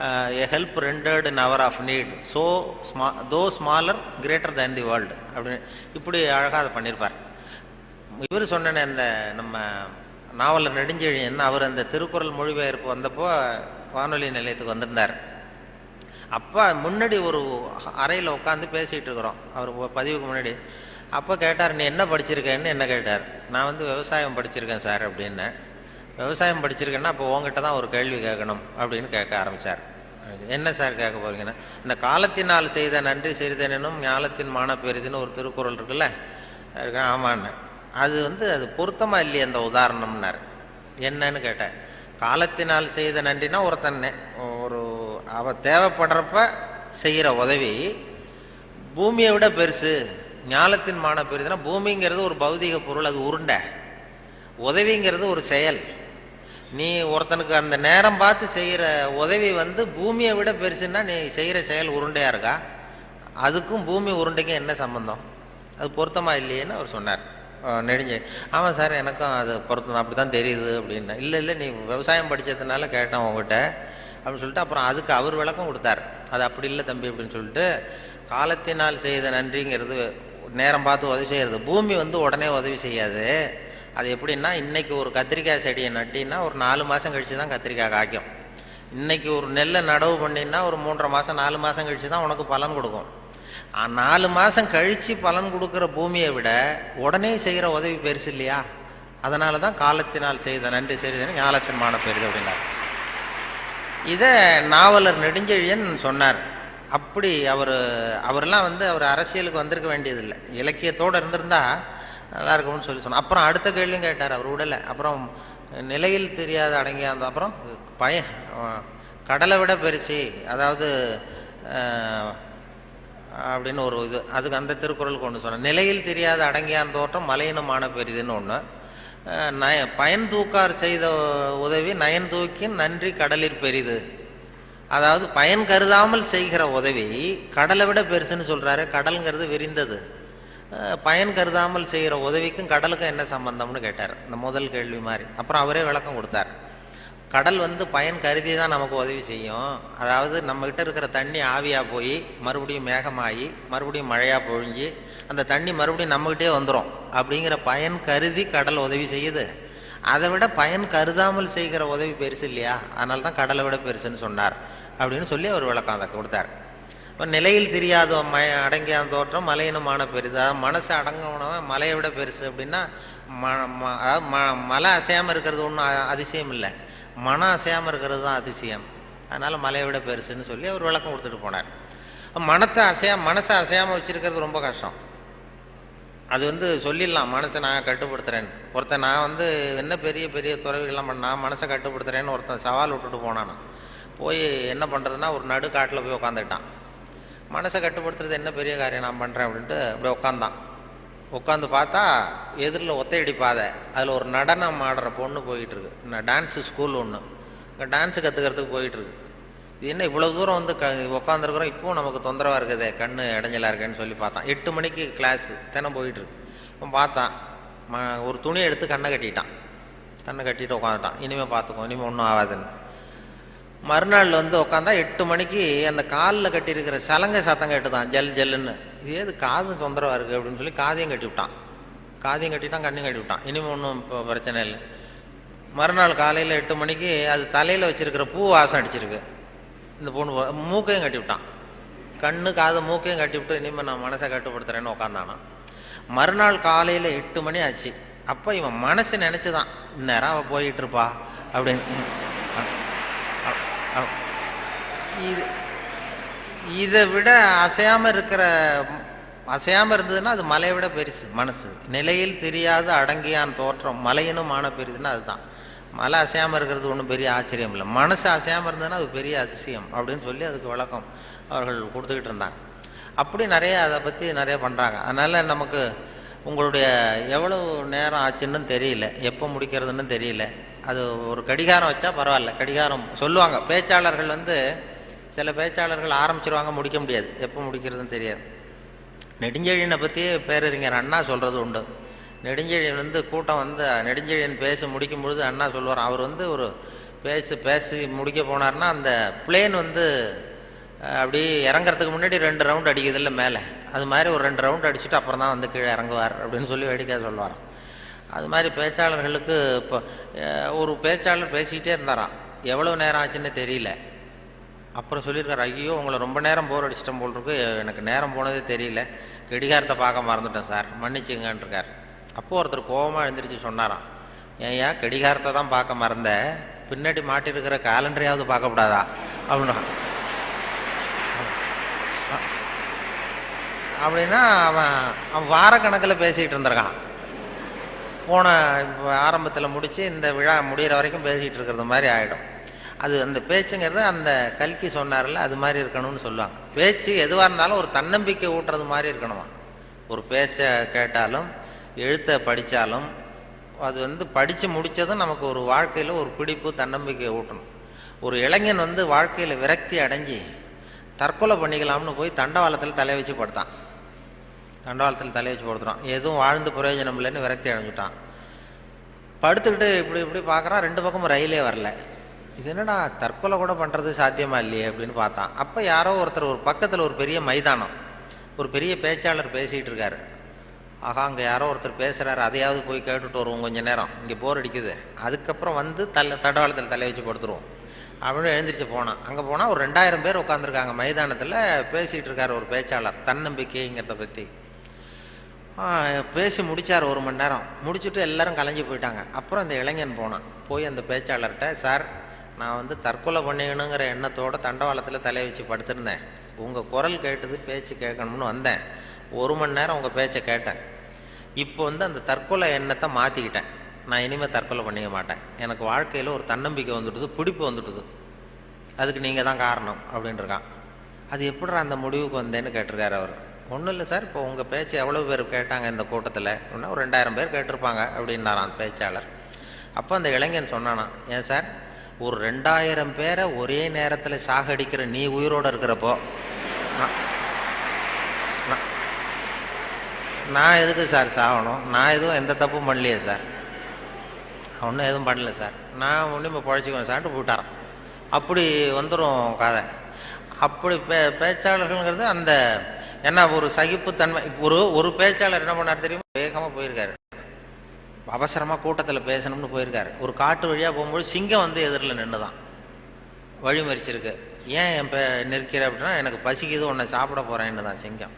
a help rendered in hour of need, so though smaller greater than the world அப்படின்னு இப்படி அழகாக அதை பண்ணியிருப்பார். இவர் சொன்ன இந்த நம்ம நாவலர் நெடுஞ்செழியன் அவர் அந்த திருக்குறள் மொழிபெயர்ப்பு வந்தப்போ வானொலி நிலையத்துக்கு வந்திருந்தார். அப்போ முன்னாடி ஒரு அறையில் உட்காந்து பேசிகிட்டு இருக்கிறோம் அவர் பதிவுக்கு முன்னாடி. அப்போ கேட்டார், நீ என்ன படிச்சிருக்கேன்னு என்ன கேட்டார். நான் விவசாயம் படிச்சிருக்கேன் சார் அப்படின்னு. விவசாயம் படிச்சிருக்கேன்னா அப்போ உங்ககிட்ட தான் ஒரு கேள்வி கேட்கணும் அப்படின்னு கேட்க ஆரம்பித்தார். என்ன சார் கேட்க போகிறீங்கன்னா, இந்த காலத்தினால் செய்த நன்றி செய்தேனும் ஞாலத்தின் மானப்பெரிதுன்னு ஒரு திருக்குறள் இருக்குல்ல, ஆமான்னு. அது அது பொருத்தமாக இல்லையே அந்த உதாரணம்னார். என்னன்னு கேட்டேன். காலத்தினால் செய்த நன்றினா ஒருத்தன் ஒரு அவ தேவைப்படுறப்ப செய்கிற உதவி பூமியை விட பெருசு. ஞாலத்தின் மானப்பெரிதுன்னா பூமிங்கிறது ஒரு பௌதிக பொருள், அது உருண்டை. உதவிங்கிறது ஒரு செயல். நீ ஒருத்தனுக்கு அந்த நேரம் பார்த்து செய்கிற உதவி வந்து பூமியை விட பெருசுன்னா நீ செய்கிற செயல் உருண்டையாக இருக்கா? அதுக்கும் பூமி உருண்டைக்கும் என்ன சம்பந்தம்? அது பொருத்தமாக இல்லையேன்னு அவர் சொன்னார். நெடுஞ்செழியன், ஆமாம் சார் எனக்கும் அது பொருத்தம் அப்படி தான் தெரியுது அப்படின்னா. இல்லை இல்லை நீ விவசாயம் படித்ததுனால கேட்டேன் உங்ககிட்ட அப்படின்னு சொல்லிட்டு அப்புறம் அதுக்கு அவர் விளக்கம் கொடுத்தார். அது அப்படி இல்லை தம்பி அப்படின்னு சொல்லிட்டு, காலத்தினால் செய்த நன்றிங்கிறது நேரம் பார்த்து உதவி செய்கிறது. பூமி வந்து உடனே உதவி செய்யாது. அது எப்படின்னா, இன்றைக்கி ஒரு கத்திரிக்காய் செடியை நட்டின்னா ஒரு 4 மாதம் கழித்து தான் கத்திரிக்காய் காய்க்கும். இன்றைக்கி ஒரு நெல்லை நடவு பண்ணின்னா ஒரு 3.5 மாதம் 4 மாதம் கழித்து தான் உனக்கு பலன் கொடுக்கும். 4 மாதம் கழித்து பலன் கொடுக்குற பூமியை விட உடனே செய்கிற உதவி பெருசு இல்லையா? அதனால தான் காலத்தினால் செய்த நன்றி செய்தேன்னு ஞாலத்தின் மான பெரிது அப்படின்னார். இதை நாவலர் நெடுஞ்செழியன் சொன்னார். அப்படி அவரெல்லாம் வந்து அவர் அரசியலுக்கு வந்திருக்க வேண்டியதில்லை, இலக்கியத்தோடு இருந்திருந்தா நல்லா இருக்கும்னு சொல்லி சொன்னார். அப்புறம் அடுத்த கேள்வியும் கேட்டார், அவர் விடலை. அப்புறம் நிலையில் தெரியாத அடங்கிய அந்த அப்புறம் கடலை விட பெருசி, அதாவது அப்படின்னு ஒரு இது, அதுக்கு அந்த திருக்குறளுக்கு ஒன்று சொன்னார். நிலையில் தெரியாத அடங்கியான் தோற்றம் மலையினுமான பெரிதுன்னு ஒன்று. பயன் தூக்கார் செய்த உதவி நயன் தூக்கின் நன்றி கடலிற் பெரிது. அதாவது பயன் கருதாமல் செய்கிற உதவி கடலை விட பெருசுன்னு சொல்கிறாரு. கடலுங்கிறது விரிந்தது. பயன் கருதாமல் செய்கிற உதவிக்கும் கடலுக்கும் என்ன சம்பந்தம்னு கேட்டார், இந்த முதல் கேள்வி மாதிரி. அப்புறம் அவரே விளக்கம் கொடுத்தார். கடல் வந்து பயன் கருதி தான் நமக்கு உதவி செய்யும். அதாவது நம்மக்கிட்ட இருக்கிற தண்ணி ஆவியாக போய் மறுபடியும் மேகமாகி மறுபடியும் மழையாக பொழிஞ்சு அந்த தண்ணி மறுபடியும் நம்மக்கிட்டே வந்துடும் அப்படிங்கிற பயன் கருதி கடல் உதவி செய்யுது. அதை விட பயன் கருதாமல் செய்கிற உதவி பெருசு இல்லையா? அதனால தான் கடலை விட பெருசுன்னு சொன்னார் அப்படின்னு சொல்லி அவர் விளக்கம் அதை கொடுத்தார். இப்போ நிலையில் தெரியாத அடங்கிய தோற்றம் மலையினுமான பெரிது. அதாவது மனசு அடங்கினவன் மலையை விட பெருசு அப்படின்னா, மலை அசையாமல் இருக்கிறது ஒன்றும் அதிசயம் இல்லை, மனம் அசையாமல் இருக்கிறது தான் அதிசயம். அதனால் மலையை விட பெருசுன்னு சொல்லி அவர் விளக்கம் கொடுத்துட்டு போனார். மனசை அசையாமல் வச்சுருக்கிறது ரொம்ப கஷ்டம். அது வந்து சொல்லிடலாம், மனசை நான் கட்டுப்படுத்துகிறேன்னு. ஒருத்தன் நான் வந்து என்ன பெரிய பெரிய துறவிகள்லாம் நான் மனசை கட்டுப்படுத்துகிறேன்னு ஒருத்தன் சவால் விட்டுட்டு போனானா, போய் என்ன பண்ணுறதுன்னா ஒரு நடுக்காட்டில் போய் உட்காந்துக்கிட்டான். மனசை கட்டுப்படுத்துறது என்ன பெரிய காரியம் நான் பண்ணுறேன் அப்படின்ட்டு அப்படியே உட்காந்தான். உட்காந்து பார்த்தா எதிரில் ஒத்தையடி பாதை, அதில் ஒரு நடனம் ஆடுற பொண்ணு போயிட்டுருக்கு. டான்ஸு ஸ்கூல் ஒன்று, டான்ஸு கற்றுக்கிறதுக்கு போயிட்டுருக்கு. இது என்ன இவ்வளோ தூரம் வந்து உட்காந்துருக்குறோம், இப்போவும் நமக்கு தொந்தரவாக இருக்குது, கண் இடைஞ்சலாக இருக்கேன்னு சொல்லி பார்த்தான். 8 மணிக்கு கிளாஸு தினம் போயிட்டுருக்கு. இப்போ பார்த்தான், ஒரு துணியை எடுத்து கண்ணை கட்டிட்டு உட்காந்துட்டான். இனிமேல் பார்த்துக்கோ, இனிமேல் ஒன்றும் ஆகாதுன்னு. மறுநாள் வந்து உட்காந்தா 8 மணிக்கு அந்த காலில் கட்டியிருக்கிற சலங்கை சத்தம் கேட்டுதான், ஜல் ஜல்லுன்னு. இது ஏது காது தொந்தரவாக இருக்குது அப்படின்னு சொல்லி காதையும் கட்டிவிட்டான். கண்ணையும் கட்டிவிட்டான். இனிமேல் ஒன்றும் இப்போ பிரச்சனை இல்லை. மறுநாள் காலையில் 8 மணிக்கு அது தலையில் வச்சுருக்கிற பூ வாசம் அடிச்சிருக்கு. இந்த பொண்ணு மூக்கையும் கட்டிவிட்டான். கண்ணு காது மூக்கையும் கட்டிவிட்டு இனிமேல் நான் மனசை கட்டுப்படுத்துகிறேன்னு உட்காந்தானா. மறுநாள் காலையில் 8 மணி ஆச்சு. அப்போ இவன் மனசு நினச்சிதான், இந்நேரம் அவள் போயிட்டுருப்பா அப்படின்னு. இதை விட அசையாமல் இருந்ததுன்னா அது மலையை விட பெருசு மனசு. நிலையில் தெரியாத அடங்கியான் தோற்றம் மலையினுமான பெரிதுன்னா அதுதான். மலை அசையாமல் இருக்கிறது ஒன்றும் பெரிய ஆச்சரியம் இல்லை, மனசு அசையாமல் இருந்ததுன்னா அது பெரிய அதிசயம் அப்படின்னு சொல்லி அதுக்கு விளக்கம் அவர்கள் கொடுத்துக்கிட்டு இருந்தாங்க. அப்படி நிறைய அதை பற்றி நிறைய பண்ணுறாங்க. அதனால் நமக்கு உங்களுடைய எவ்வளவு நேரம் ஆச்சுன்னு தெரியல, எப்போ முடிக்கிறதுன்னு தெரியல. அது ஒரு கடிகாரம் வச்சா பரவாயில்ல, கடிகாரம் சொல்லுவாங்க. பேச்சாளர்கள் வந்து சில பேச்சாளர்கள் ஆரம்பிச்சிருவாங்க, முடிக்க முடியாது, எப்போ முடிக்கிறதுன்னு தெரியாது. நெடுஞ்செழியனை பற்றி பேரறிஞர் அண்ணா சொல்கிறது உண்டு. நெடுஞ்செழியன் வந்து கூட்டம் வந்து நெடுஞ்செழியன் பேசி முடிக்கும் பொழுது அண்ணா சொல்லுவார், அவர் வந்து ஒரு பேசி முடிக்க போனார்னா அந்த பிளேன் வந்து அப்படி இறங்குறதுக்கு முன்னாடி 2 ரவுண்ட் அடிக்குது இல்லை மேலே, அது மாதிரி ஒரு 2 ரவுண்ட் அடிச்சுட்டு அப்புறம் தான் வந்து கீழே இறங்குவார் அப்படின்னு சொல்லி வேடிக்கை சொல்லுவார். அது மாதிரி பேச்சாளர்களுக்கு இப்போ ஒரு பேச்சாளர் பேசிக்கிட்டே இருந்தாராம், எவ்வளோ நேரம் ஆச்சுன்னு தெரியல. அப்புறம் சொல்லியிருக்காரு, ஐயோ உங்களை ரொம்ப நேரம் போர் அடிச்சிட்டேன் போல் இருக்கு, எனக்கு நேரம் போனதே தெரியல, கடிகாரத்தை பார்க்க மறந்துட்டேன் சார், மன்னிச்சுங்கன்னு இருக்கார். அப்போது ஒருத்தர் கோபமாக எழுந்திரிச்சு சொன்னாராம், ஏன்யா கடிகாரத்தை தான் பார்க்க மறந்த, பின்னாடி மாட்டிருக்கிற கேலண்டரையாவது பார்க்கக்கூடாதா அப்படின்னா. அப்படின்னா அவன் வாரக்கணக்கில் பேசிகிட்டு இருந்திருக்கான். போன ஆரம்பத்தில் முடித்து இந்த விழா முடிகிற வரைக்கும் பேசிகிட்டு இருக்கிறது மாதிரி ஆகிடும். அது அந்த பேச்சுங்கிறது அந்த கல்கி சொன்னார்ல, அது மாதிரி இருக்கணும்னு சொல்லுவாங்க. பேச்சு எதுவாக இருந்தாலும் ஒரு தன்னம்பிக்கை ஊட்டுறது மாதிரி இருக்கணுமா. ஒரு பேச கேட்டாலும் எழுத்தை படித்தாலும் அது வந்து படித்து முடித்ததும் நமக்கு ஒரு வாழ்க்கையில் ஒரு பிடிப்பு தன்னம்பிக்கை ஊட்டணும். ஒரு இளைஞன் வந்து வாழ்க்கையில் விரக்தி அடைஞ்சி தற்கொலை பண்ணிக்கலாம்னு போய் தண்டவாளத்தில் தலையை வச்சு படுத்தான். தண்டவாளத்தில் தலையை வச்சு படுத்துறான். எதுவும் வாழ்ந்து பிரயோஜனம் இல்லைன்னு விரக்தி அடைஞ்சிட்டான். படுத்துக்கிட்டு இப்படி இப்படி பார்க்குறான், 2 பக்கமும் ரயிலே வரல. இது என்னடா தற்கொலை கூட பண்ணுறது சாத்தியமா இல்லையே அப்படின்னு பார்த்தான். அப்போ யாரோ ஒருத்தர் ஒரு பக்கத்தில் ஒரு பெரிய மைதானம், ஒரு பெரிய பேச்சாளர் பேசிகிட்டு இருக்காரு. ஆகா, அங்கே யாரோ ஒருத்தர் பேசுகிறாரு, அதையாவது போய் கேட்டுட்டு வருவோம் கொஞ்சம் நேரம், இங்கே போர் அடிக்குது, அதுக்கப்புறம் வந்து தண்டவாளத்தில் தலை வச்சு படுத்துருவோம் அப்படின்னு எழுந்திரிச்சு போனான். அங்கே போனால் ஒரு 2000 பேர் உட்காந்துருக்காங்க மைதானத்தில். பேசிகிட்டு இருக்கார் ஒரு பேச்சாளர் தன்னம்பிக்கைங்கிறத பற்றி. பேசி முடித்தார் 1 மணி நேரம். முடிச்சுட்டு எல்லோரும் கலைஞ்சி போயிட்டாங்க. அப்புறம் அந்த இளைஞன் போனான். போய் அந்த பேச்சாளர்கிட்ட, சார் நான் வந்து தற்கொலை பண்ணிக்கணுங்கிற எண்ணத்தோடு தண்டவாளத்தில் தலையை வச்சு படுத்திருந்தேன். உங்கள் குரல் கேட்டது, பேச்சு கேட்கணும்னு வந்தேன். 1 மணி நேரம் உங்கள் பேச்சை கேட்டேன். இப்போ வந்து அந்த தற்கொலை எண்ணத்தை மாற்றிக்கிட்டேன். நான் இனிமேல் தற்கொலை பண்ணிக்க மாட்டேன். எனக்கு வாழ்க்கையில் ஒரு தன்னம்பிக்கை வந்துட்டுது, பிடிப்பு வந்துட்டுது. அதுக்கு நீங்கள் தான் காரணம் அப்படின்ட்டுருக்கான். அது எப்படி அந்த முடிவுக்கு வந்தேன்னு கேட்டிருக்காரு அவர். ஒன்றும் இல்லை சார், இப்போ உங்கள் பேச்சு எவ்வளோ பேர் கேட்டாங்க இந்த கூட்டத்தில் அப்படின்னா ஒரு 2000 பேர் கேட்டிருப்பாங்க அப்படின்னாரான் பேச்சாளர். அப்போ அந்த இளைஞன் சொன்னானா, ஏன் சார் ஒரு 2000 பேரை ஒரே நேரத்தில் சாகடிக்கிற நீ உயிரோடு இருக்கிறப்போ நான் எதுக்கு சார் சாகணும்? நான் எதுவும் எந்த தப்பும் பண்ணலையே சார், ஒன்றும் எதுவும் பண்ணல சார், நான் ஒன்றும் இப்போ பழச்சிக்குவேன் சார்ட்டு போயிட்டாரான். அப்படி வந்துடும் கதை. அப்படி பேச்சாளர்கள்ங்கிறது அந்த என்ன ஒரு சகிப்புத்தன்மை. ஒரு பேச்சாளர் என்ன பண்ணார் தெரியுமா, வேகமாக போயிருக்காரு, அவசரமாக கூட்டத்தில் பேசணும்னு போயிருக்காரு. ஒரு காட்டு வழியாக போகும்போது சிங்கம் வந்து எதிரில் நின்று தான் வழி மறிச்சிருக்கு. ஏன் என் நிற்கிற அப்படின்னா, எனக்கு பசிக்குது, உன்னை சாப்பிட போகிறேன்னு தான் சிங்கம்.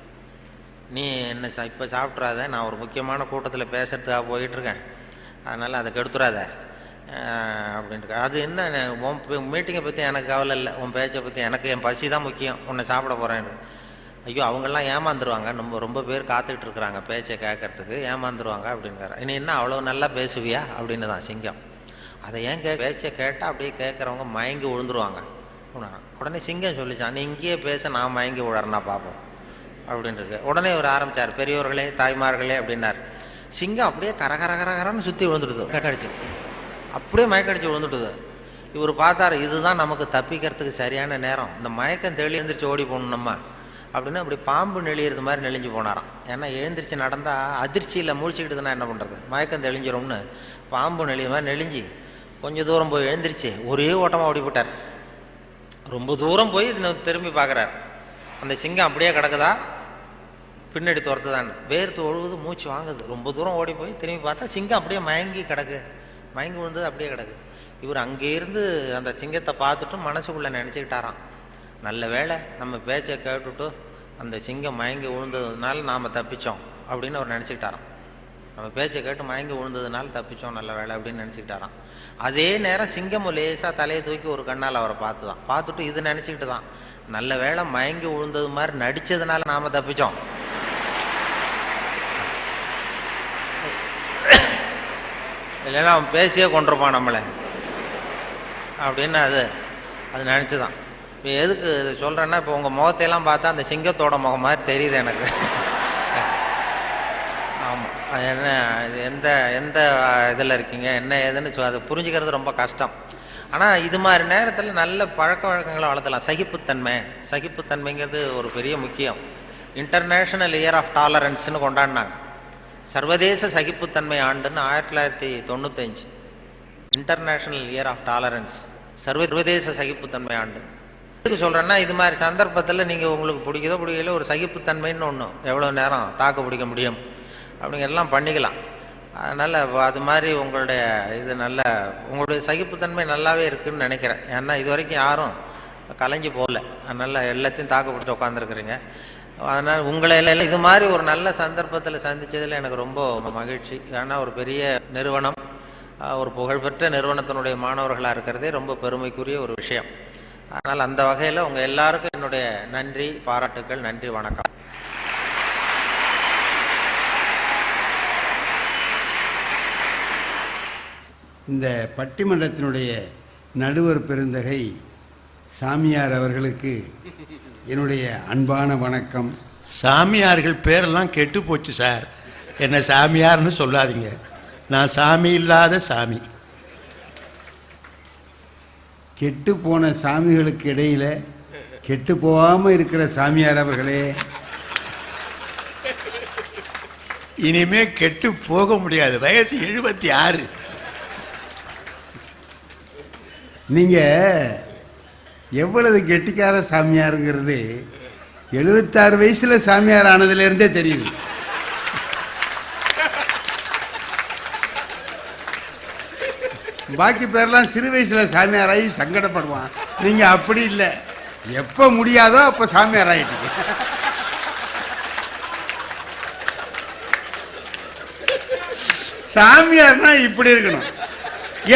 நீ என்ன இப்போ சாப்பிட்றாத, நான் ஒரு முக்கியமான கூட்டத்தில் பேசுறதுக்காக போயிட்டுருக்கேன், அதனால் அதை கெடுத்துறாத அப்படின்ட்டு. அது என்ன, உன் மீட்டிங்கை பற்றி எனக்கு கவலை இல்லை, உன் பேச்சை பற்றி எனக்கு, என் பசி தான் முக்கியம், உன்னை சாப்பிட போகிறேன்னு. ஐயோ அவங்கெல்லாம் ஏமாந்துருவாங்க, ரொம்ப பேர் காத்துக்கிட்டு இருக்கிறாங்க பேச்சை கேட்கறதுக்கு, ஏமாந்துருவாங்க அப்படின்றாரு. இனி என்ன அவ்வளோ நல்லா பேசுவியா அப்படின்னு தான் சிங்கம். அதை ஏன் பேச்சை கேட்டால் அப்படியே கேட்குறவங்க மயங்கி விழுந்துருவாங்க. உடனே சிங்கம் சொல்லிச்சான், நீ இங்கேயே பேச, நான் மயங்கி விழறேன்னா பார்ப்போம் அப்படின்ட்டு. உடனே இவர் ஆரம்பித்தார், பெரியோர்களே தாய்மார்களே அப்படின்னார். சிங்கம் அப்படியே கரகரகரகரன்னு சுற்றி விழுந்துடுது, கடிச்சு அப்படியே மயக்கடிச்சு விழுந்துட்டுது. இவர் பார்த்தார், இதுதான் நமக்கு தப்பிக்கிறதுக்கு சரியான நேரம், இந்த மயக்கம் தெளி எழுந்திரிச்சு ஓடி போகணும் நம்ம அப்படின்னு. அப்படி பாம்பு நெளியிறது மாதிரி நெளிஞ்சு போனாராம். ஏன்னா எழுந்திரிச்சு நடந்தால் அதிர்ச்சியில் முழிச்சுக்கிட்டுதுன்னா என்ன பண்ணுறது, மயக்கம் தெளிஞ்சிரும்னு பாம்பு நெளிய மாதிரி நெளிஞ்சு கொஞ்சம் தூரம் போய் எழுந்திரிச்சு ஒரே ஓட்டமாக ஓடி போட்டார். ரொம்ப தூரம் போய் திரும்பி பார்க்குறார், அந்த சிங்கம் அப்படியே கிடக்குதா பின்னாடி துரத்துதான்னு. வேர்த்து ஒழுகுது, மூச்சு வாங்குது. ரொம்ப தூரம் ஓடி போய் திரும்பி பார்த்தா சிங்கம் அப்படியே மயங்கி கிடக்கு, மயங்கி விழுந்தது அப்படியே கிடக்கு. இவர் அங்கேருந்து அந்த சிங்கத்தை பார்த்துட்டு மனசுக்குள்ளே நினச்சிக்கிட்டாராம், நல்ல வேளை நம்ம பேச்சை கேட்டுட்டு அந்த சிங்கம் மயங்கி விழுந்ததுனால நாம் தப்பித்தோம் அப்படின்னு அவர் நினச்சிக்கிட்டாராம். நம்ம பேச்சை கேட்டு மயங்கி விழுந்ததுனால தப்பித்தோம், நல்ல வேலை அப்படின்னு நினச்சிக்கிட்டாராம். அதே நேரம் சிங்கமும் லேசாக தலையை தூக்கி ஒரு கண்ணால் அவரை பார்த்துட்டு இது நினச்சிக்கிட்டு தான், நல்ல வேளை மயங்கி விழுந்தது மாதிரி நடித்ததுனால நாம் தப்பித்தோம், இல்லைன்னா அவன் பேசியே கொண்டிருப்பான் நம்மளை அப்படின்னு அது நினச்சி தான். இப்போ எதுக்கு இது சொல்கிறேன்னா, இப்போ உங்கள் முகத்தையெல்லாம் பார்த்தா அந்த சிங்கத்தோட முகம் மாதிரி தெரியுது எனக்கு. ஆமாம், அது என்ன, இது எந்த இதில் இருக்கீங்க என்ன ஏதுன்னு அது புரிஞ்சுக்கிறது ரொம்ப கஷ்டம். ஆனால் இது மாதிரி நேரத்தில் நல்ல பழக்க வழக்கங்களை வளர்த்தலாம். சகிப்புத்தன்மைங்கிறது ஒரு பெரிய முக்கியம். இன்டர்நேஷ்னல் இயர் ஆஃப் டாலரன்ஸ்னு கொண்டாடினாங்க. சர்வதேச சகிப்புத்தன்மை ஆண்டுன்னு 1995 இன்டர்நேஷ்னல் இயர் ஆஃப் டாலரன்ஸ், சர்வதேச சகிப்புத்தன்மை ஆண்டு. எதுக்கு சொல்கிறேன்னா, இது மாதிரி சந்தர்ப்பத்தில் நீங்கள் உங்களுக்கு பிடிக்கல ஒரு சகிப்புத்தன்மைன்னு ஒன்று எவ்வளோ நேரம் தாக்கு பிடிக்க முடியும் அப்படிங்கிறதெல்லாம் பண்ணிக்கலாம். அதனால் அது மாதிரி உங்களுடைய உங்களுடைய சகிப்புத்தன்மை நல்லாவே இருக்குதுன்னு நினைக்கிறேன். ஏன்னா இது வரைக்கும் யாரும் கலைஞ்சி போகல, அதனால் எல்லாத்தையும் தாக்கு பிடிச்சி உட்காந்துருக்குறீங்க. அதனால் உங்களை எல்லாம் இது மாதிரி ஒரு நல்ல சந்தர்ப்பத்தில் சந்தித்ததில் எனக்கு ரொம்ப மகிழ்ச்சி. ஏன்னா ஒரு பெரிய நிறுவனம், ஒரு புகழ்பெற்ற நிறுவனத்தினுடைய மாணவர்களாக இருக்கிறதே ரொம்ப பெருமைக்குரிய ஒரு விஷயம். அதனால் அந்த வகையில் உங்கள் எல்லாருக்கும் என்னுடைய நன்றி, பாராட்டுக்கள். நன்றி, வணக்கம். இந்த பட்டிமன்றத்தினுடைய நடுவர் பெருந்தகை சாமியார் அவர்களுக்கு என்னுடைய அன்பான வணக்கம். சாமியார்கள் பேரெல்லாம் கெட்டு போச்சு சார், என்ன சாமியார்னு சொல்லாதீங்க. நான் சாமி இல்லாத சாமி. கெட்டு போன சாமிகளுக்கு இடையில கெட்டு போகாம இருக்கிற சாமியார் அவர்களே, இனிமே கெட்டு போக முடியாது. வயசு 76. நீங்க எவ்வளவு கெட்டிக்கார சாமியாருங்கிறது 76 வயசுல சாமியார் ஆனதுல இருந்தே தெரியுது. பாக்கி பேர்லாம் சிறு வயசுல சாமியாராகி சங்கடப்படுவான். நீங்க அப்படி இல்லை, எப்ப முடியாதோ அப்ப சாமியார் ஆயிட்டீங்க. சாமியார்னா இப்படி இருக்கணும்.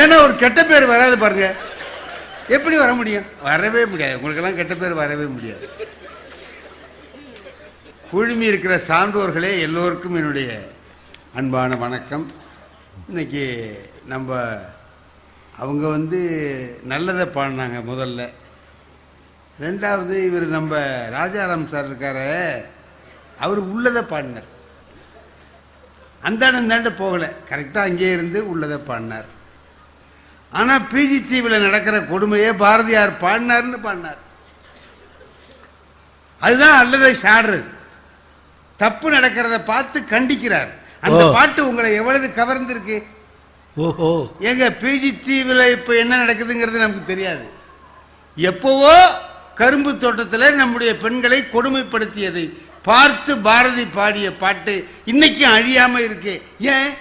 ஏன்னா ஒரு கெட்ட பேர் வராது பாருங்க. எப்படி வர முடியும்? வரவே முடியாது. உங்களுக்கெல்லாம் கெட்ட பேர் வரவே முடியாது. குழுமி இருக்கிற சான்றோர்களே, எல்லோருக்கும் என்னுடைய அன்பான வணக்கம். இன்னைக்கு நம்ம அவங்க நல்லதை பாடினாங்க முதல்ல. ரெண்டாவது இவர் நம்ம ராஜாராம் சார் இருக்கார, அவர் உள்ளதை பாடினார். அந்தாண்ட போகலை, கரெக்டாக அங்கே இருந்து உள்ளதை பாடினார். ஆனால் பிஜி தீவில் நடக்கிற கொடுமையே பாரதியார் பாடினார்னு பாடினார். அதுதான் அல்லதை சாடுறது. தப்பு நடக்கிறத பார்த்து கண்டிக்கிறார். அந்த பாட்டு உங்களை எவ்வளவு கவர்ந்திருக்கு? ஓஹோ, எங்க பிஜி தீவில் இப்போ என்ன நடக்குதுங்கிறது நமக்கு தெரியாது. எப்போவோ கரும்பு தோட்டத்தில் நம்முடைய பெண்களை கொடுமைப்படுத்தியதை பார்த்து பாரதி பாடிய பாட்டு இன்னைக்கும் அழியாம இருக்கு. ஏன்?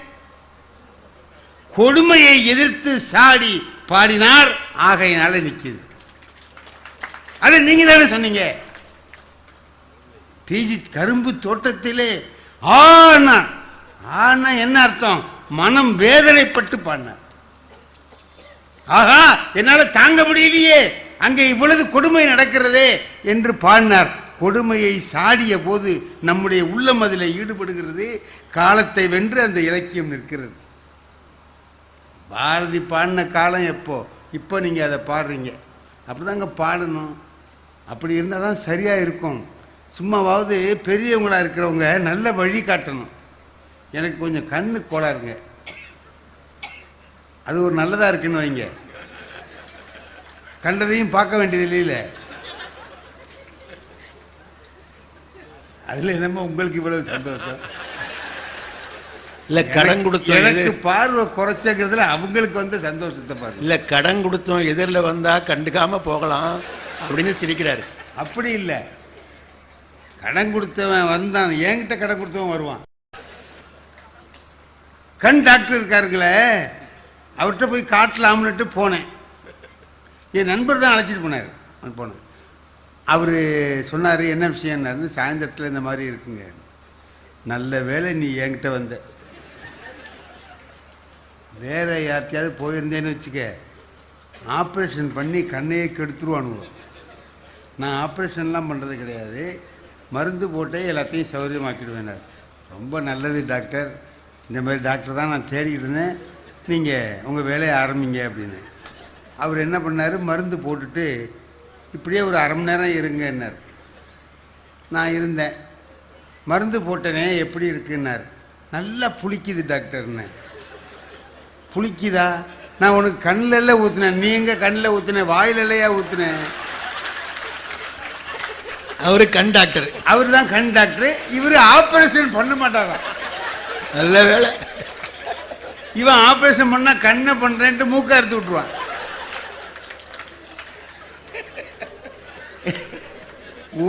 கொடுமையை எதிர்த்து சாடி பாடினார், ஆகையினால நிக்குது. அதை நீங்க தானே சொன்னீங்க. பிஜி கரும்பு தோட்டத்திலே ஆனா ஆனா என்ன அர்த்தம்? மனம் வேதனைப்பட்டு பாடினார். ஆகா, என்னால தாங்க முடியலையே, அங்கே இவ்வளவு கொடுமை நடக்கிறதே என்று பாடினார். கொடுமையை சாடிய போது நம்முடைய உள்ளம் அதில் ஈடுபடுகிறது. காலத்தை வென்று அந்த இலக்கியம் நிற்கிறது. பாரதி பாடின காலம் எப்போ? இப்போ நீங்கள் அதை பாடுறீங்க. அப்படிதாங்க பாடணும். அப்படி இருந்தால் தான் சரியாக இருக்கும். சும்மாவாவது பெரியவங்களாக இருக்கிறவங்க நல்ல வழி காட்டணும். எனக்கு கொஞ்சம் கண்ணு கோளாறுங்க, அது ஒரு நல்லதாக இருக்குன்னு வைங்க. கண்டதையும் பார்க்க வேண்டியது இல்லையில. அதுல என்னமோ உங்களுக்கு இவ்வளவு சந்தோஷம் இல்ல? கடன் கொடுத்தோம், எனக்கு பார்வை குறைச்சங்கிறதுல அவங்களுக்கு சந்தோஷத்தை பாருங்க. இல்ல, கடன் கொடுத்தோம் எதிரில் வந்தா கண்டுக்காம போகலாம் அப்படின்னு சிரிக்கிறாரு. அப்படி இல்லை, கடன் கொடுத்தவன் வந்தான், என்கிட்ட கடன் கொடுத்தவன் வருவான். கண் டாக்டர் இருக்காருங்களே, அவர்கிட்ட போய் காட்டலாம்னுட்டு போனேன். என் நண்பர் தான் அழைச்சிட்டு போனார். போனேன். அவர் சொன்னார், என்ன விஷயம்னாரு. சாயந்தரத்தில் இந்த மாதிரி இருக்குங்க. நல்ல வேலை நீ என்கிட்ட வந்த. வேற யார்கிட்டையாவது போயிருந்தேன்னு வச்சுக்க, ஆப்ரேஷன் பண்ணி கண்ணையே கெடுத்துருவானுங்க. நான் ஆப்ரேஷன்லாம் பண்ணுறது கிடையாது, மருந்து போட்டே எல்லாத்தையும் சௌகரியமாக்கிடுவேன். ரொம்ப நல்லது டாக்டர், இந்த மாதிரி டாக்டர் தான் நான் தேடிக்கிட்டு இருந்தேன், நீங்கள் உங்கள் வேலையை ஆரம்பிங்க அப்படின்னு. அவர் என்ன பண்ணார், மருந்து போட்டுட்டு இப்படியே ஒரு அரை மணி நேரம் இருங்கன்னார். நான் இருந்தேன். மருந்து போட்டனே, எப்படி இருக்குன்னார். நல்லா புளிக்குது டாக்டர்னு. புளிக்குதா? நான் உனக்கு கண்ணில் எல்லாம் ஊற்றுனேன். நீ எங்கே கண்ணில் ஊற்றுனேன்? வாயில் இல்லையா ஊற்றுனேன்? அவரு கண் டாக்டர். அவர் தான் கண் டாக்டர். இவர் ஆப்ரேஷன் பண்ண மாட்டாரா? நல்ல வேலை. இவன் ஆப்ரேஷன் பண்ணா கண்ணை பண்றேன்ட்டு மூக்க அறுத்து விட்டுருவான்.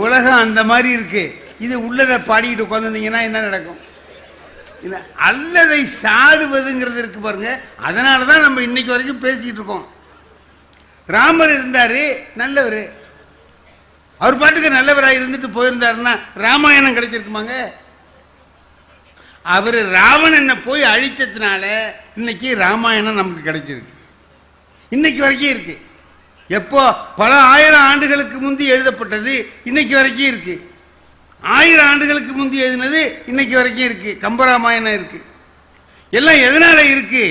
உலகம் அந்த மாதிரி இருக்கு. இது உள்ளதை பாடிக்கிட்டு உட்காந்துருந்தீங்கன்னா என்ன நடக்கும்? இல்லை, அல்லதை சாடுவதுங்கிறது இருக்கு பாருங்க. அதனால தான் நம்ம இன்னைக்கு வரைக்கும் பேசிக்கிட்டு இருக்கோம். ராமர் இருந்தாரு, நல்லவர். அவர் பாட்டுக்கு நல்லவராக இருந்துட்டு போயிருந்தாருன்னா ராமாயணம் கிடைச்சிருக்குமாங்க? அவர் ராவணனை போய் அழிச்சதுனால இன்னைக்கு ராமாயணம் நமக்கு கிடைச்சிருக்கு. இன்னைக்கு வரைக்கும் இருக்கு. எப்போ? பல ஆயிரம் ஆண்டுகளுக்கு முந்தி எழுதப்பட்டது இன்னைக்கு வரைக்கும் இருக்கு. 1000 ஆண்டுகளுக்கு முந்தி எழுதினது இன்னைக்கு வரைக்கும் இருக்கு. கம்பராமாயணம் இருக்கு. எல்லாம் எதனால இருக்கு?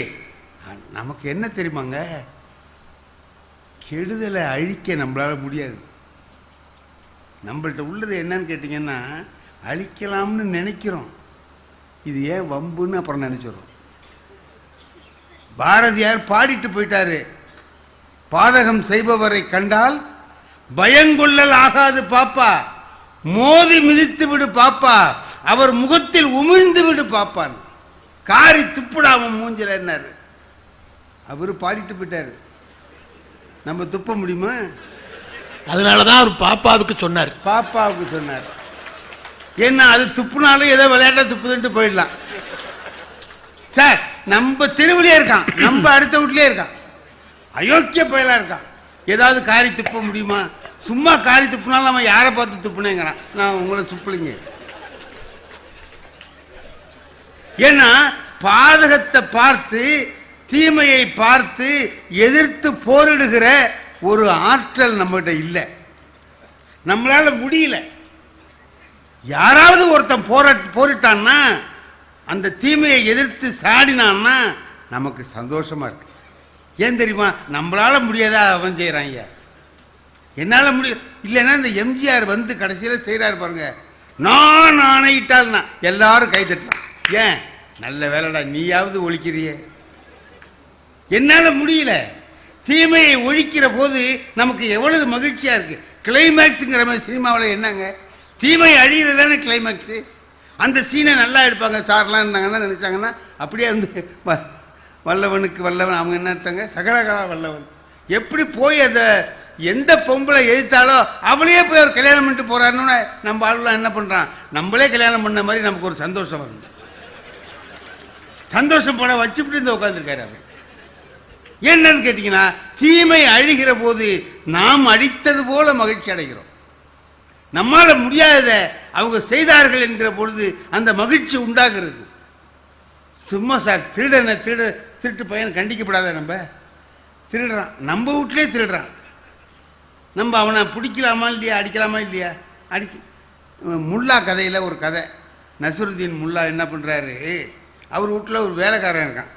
நமக்கு என்ன தெரியுமாங்க, கெடுதலை அழிக்க நம்மளால முடியாது. நம்மள்ட்ட உள்ளது என்னன்னு கேட்டிங்கன்னா, அழிக்கலாம்னு நினைக்கிறோம். இது ஏன் வம்புன்னு அப்புறம் நினைச்சிடறோம். பாரதியார் பாடிட்டு போயிட்டாரு, பாதகம் செய்பவரை கண்டால் பயங்கொள்ளல் ஆகாது பாப்பா, மோதி மிதித்து விடு பாப்பா, அவர் முகத்தில் உமிழ்ந்து விடு பாப்பான், காரி துப்புடாம மூஞ்சில என்னாரு. அவரு பாடிட்டு போயிட்டாரு, நம்ம துப்ப முடியுமா? அதனாலதான் அவர் பாப்பாவுக்கு சொன்னார். பாப்பாவுக்கு சொன்னார். ஏன்னா அது துப்புனாலும் ஏதோ விளையாட்ட துப்புதுன்ட்டு போயிடலாம். சார் நம்ம தெருவிலே இருக்கான், நம்ம அடுத்த வீட்லயே இருக்கான், அயோக்கிய பயலா இருக்கான், ஏதாவது காரி துப்ப முடியுமா? சும்மா காரி துப்புனாலும் அவன் யாரை பார்த்து துப்புனேங்கிறான். நான் உங்களை துப்பலிங்க. ஏன்னா பாதகத்தை பார்த்து தீமையை பார்த்து எதிர்த்து போரிடுகிற ஒரு ஆற்றல் நம்மகிட்ட இல்லை, நம்மளால முடியல. யாராவது ஒருத்தன் போரிட்டான்னா, அந்த தீமையை எதிர்த்து சாடினான்னா நமக்கு சந்தோஷமா இருக்கு. ஏன் தெரியுமா? நம்மளால முடியாதா அவன் செய்யறான். என்னால முடியும் இல்லைன்னா இந்த எம்ஜிஆர் வந்து கடைசியில செய்யறாரு பாருங்க, நான் ஆணையிட்டால்னா எல்லாரும் கை தட்டுறான். ஏன்? நல்ல வேலைடா, நீயாவது ஒழிக்கிறியே. என்னால முடியல. தீமையை ஒழிக்கிற போது நமக்கு எவ்வளவு மகிழ்ச்சியா இருக்கு. கிளைமேக்ஸுங்கிற மாதிரி சினிமாவில் என்னங்க, தீமை அழிகிறது தானே கிளைமேக்ஸு. அந்த சீனை நல்லா எடுப்பாங்க சார்லாம் இருந்தாங்கன்னா நினைச்சாங்கன்னா, அப்படியே வந்து வல்லவனுக்கு வல்லவன் அவங்க என்ன எடுத்தாங்க, சகலகலா வல்லவன். எப்படி போய் அந்த எந்த பொம்பளை எழுத்தாலோ அவளையே போய் ஒரு கல்யாணம் பண்ணிட்டு போறாருன்னு நம்ம ஆளுலாம் என்ன பண்றான், நம்மளே கல்யாணம் பண்ண மாதிரி நமக்கு ஒரு சந்தோஷம் வரும். சந்தோஷம் பட வச்சுட்டு இந்த உட்காந்துருக்காரு அவர். என்னன்னு கேட்டீங்கன்னா, தீமை அழிகிற போது நாம் அடித்தது போல மகிழ்ச்சி அடைகிறோம். நம்மால முடியாத அவங்க செய்தார்கள் என்கிற பொழுது அந்த மகிழ்ச்சி உண்டாகிறது. சும்மா சார் திருட்டு பையன் கண்டிக்கப்படாத, நம்ம திருடுறான், நம்ம வீட்டிலே திருடுறான், நம்ம அவனை பிடிக்கலாமா இல்லையா, அடிக்கலாமா இல்லையா? முல்லா கதையில் ஒரு கதை, நசருதீன் முல்லா என்ன பண்ணுறாரு, அவர் வீட்டில் ஒரு வேலைக்காரன் இருக்கான்,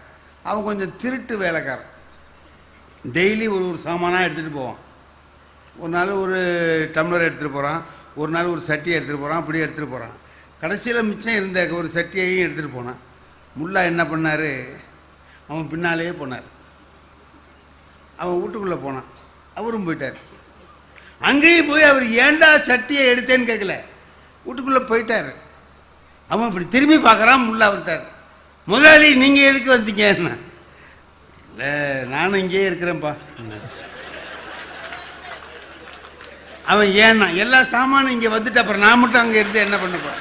அவன் கொஞ்சம் திருட்டு வேலைக்காரன். டெய்லி ஒரு சாமானாக எடுத்துகிட்டு போவான். ஒரு நாள் ஒரு டம்ளர் எடுத்துகிட்டு போகிறான், ஒரு நாள் ஒரு சட்டியை எடுத்துகிட்டு போகிறான், அப்படியே எடுத்துகிட்டு போகிறான். கடைசியில் மிச்சம் இருந்த ஒரு சட்டியையும் எடுத்துகிட்டு போனான். முல்லா என்ன பண்ணார், அவன் பின்னாலேயே போனார். அவன் வீட்டுக்குள்ளே போனான், அவரும் போயிட்டார். அங்கேயும் போய் அவர் ஏண்டா சட்டியை எடுத்தேன்னு கேட்கல, வீட்டுக்குள்ளே போயிட்டார். அவன் இப்படி திரும்பி பார்க்குறான். முல்லா வந்துட்டார். முதலாளி நீங்கள் எதுக்கு வந்தீங்க? என்ன இல்லை, நானும் இங்கேயே இருக்கிறேன்ப்பா. அவன் ஏன்னா எல்லா சாமானும் இங்கே வந்துட்டு அப்புறம் நான் மட்டும் அங்கே இருந்து என்ன பண்ணப்பா?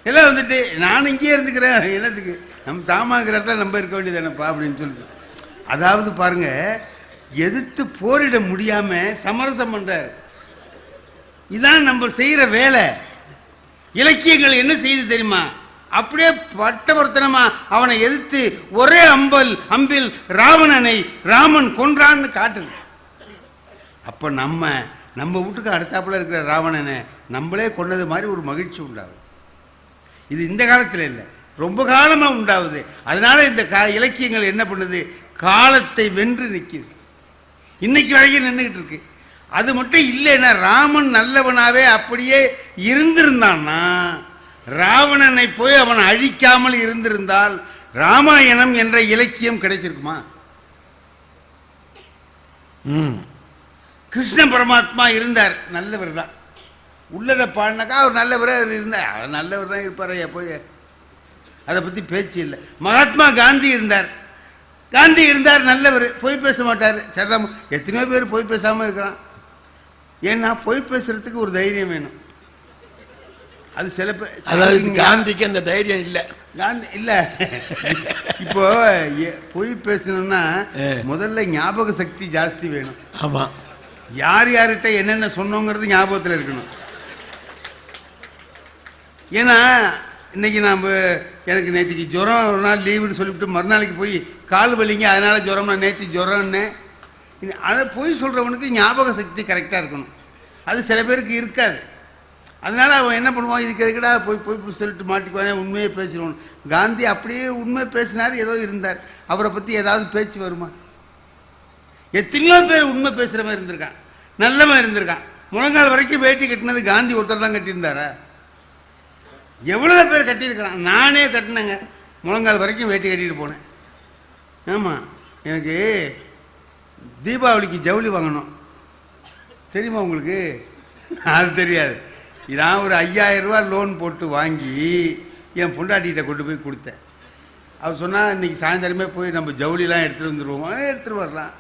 எல்லாம் வந்துட்டு நான் இங்கேயே இருந்துக்கிறேன், என்னத்துக்கு நம்ம சாமான்கிற இடத்துல நம்ம இருக்க வேண்டியதானப்பா அப்படின்னு சொல்லி. அதாவது பாருங்க, எதிர்த்து போரிட முடியாம சமரசம் பண்றாரு. இதான் நம்ம செய்யற வேலை. இலக்கியங்கள் என்ன செய்து தெரியுமா? அப்படியே பட்டவர்த்தனமா அவனை எதிர்த்து ஒரே அம்பில் ராவணனை ராமன் கொன்றான்னு காட்டுது. அப்ப நம்ம வீட்டுக்கு அடுத்தாப்புல இருக்கிற ராவணனை நம்மளே கொண்டது மாதிரி ஒரு மகிழ்ச்சி உண்டாகும். இது இந்த காலத்தில் இல்லை, ரொம்ப காலமா உண்டாகுது. அதனால இந்த இலக்கியங்கள் என்ன பண்ணுது, காலத்தை வென்று நிற்குது, இன்னைக்கு வரைக்கும் நின்றுகிட்டு இருக்கு. அது மட்டும் இல்லைன்னா, ராமன் நல்லவனாவே அப்படியே இருந்திருந்தான்னா, ராவணனை போய் அவன் அழிக்காமல் இருந்திருந்தால் ராமாயணம் என்ற இலக்கியம் கிடைச்சிருக்குமா? கிருஷ்ண பரமாத்மா இருந்தார், நல்லவர் தான். உள்ளதை பாடினாக்கா அவர் நல்லவராக இருந்தார், அவர் நல்லவர் தான் இருப்பார். போய் அதை பற்றி பேச்சு இல்லை. மகாத்மா காந்தி இருந்தார், நல்லவர், பொய் பேச மாட்டார். சரிதான், எத்தனையோ பேர் பொய் பேசாமல் இருக்கிறான். ஏன்னா பொய் பேசுறதுக்கு ஒரு தைரியம் வேணும். அது சில பேர், அதாவது காந்திக்கு அந்த தைரியம் இல்லை. காந்தி இல்ல, இப்போ பொய் பேசணும்னா முதல்ல ஞாபக சக்தி ஜாஸ்தி வேணும். ஆமா, யார் யார்கிட்ட என்னென்ன சொன்னோங்கிறது ஞாபகத்தில் இருக்கணும். ஏன்னா இன்னைக்கு எனக்கு நேற்றுக்கு ஜுரம், ஒரு நாள் லீவுன்னு சொல்லிவிட்டு மறுநாளைக்கு போய் கால் வலிங்க அதனால ஜுரம்னா, நேற்று ஜுரம்னு. அதை போய் சொல்கிறவனுக்கு ஞாபக சக்தி கரெக்டாக இருக்கணும். அது சில பேருக்கு இருக்காது. அதனால அவன் என்ன பண்ணுவான், இதுக்கு எதுக்கடா போய் சொல்லிட்டு மாட்டிக்குவானே, உண்மையை பேசிடுவான். காந்தி அப்படியே உண்மை பேசினார், ஏதோ இருந்தார். அவரை பற்றி ஏதாவது பேச்சு வருமா? எத்தனையோ பேர் உண்மை பேசுகிற மாதிரி இருந்திருக்கான், நல்லவன் இருந்திருக்கான். முழங்கால் வரைக்கும் வேட்டி கட்டினது காந்தி ஒருத்தர் தான் கட்டியிருந்தாரா? எவ்வளோ பேர் கட்டியிருக்கிறான். நானே கட்டினேங்க, முழங்கால் வரைக்கும் வேட்டி கட்டிட்டு போனேன். ஆமாம், எனக்கு தீபாவளிக்கு ஜவுளி வாங்கணும், தெரியுமா உங்களுக்கு? அது தெரியாது. நான் ஒரு 5000 ரூபா லோன் போட்டு வாங்கி என் பொண்டாட்டிகிட்ட கொண்டு போய் கொடுத்தேன். அவர் சொன்னால் இன்றைக்கி சாயந்தரமே போய் நம்ம ஜவுளிலாம் எடுத்துகிட்டு வந்துடுவோம். எடுத்துகிட்டு வரலாம்,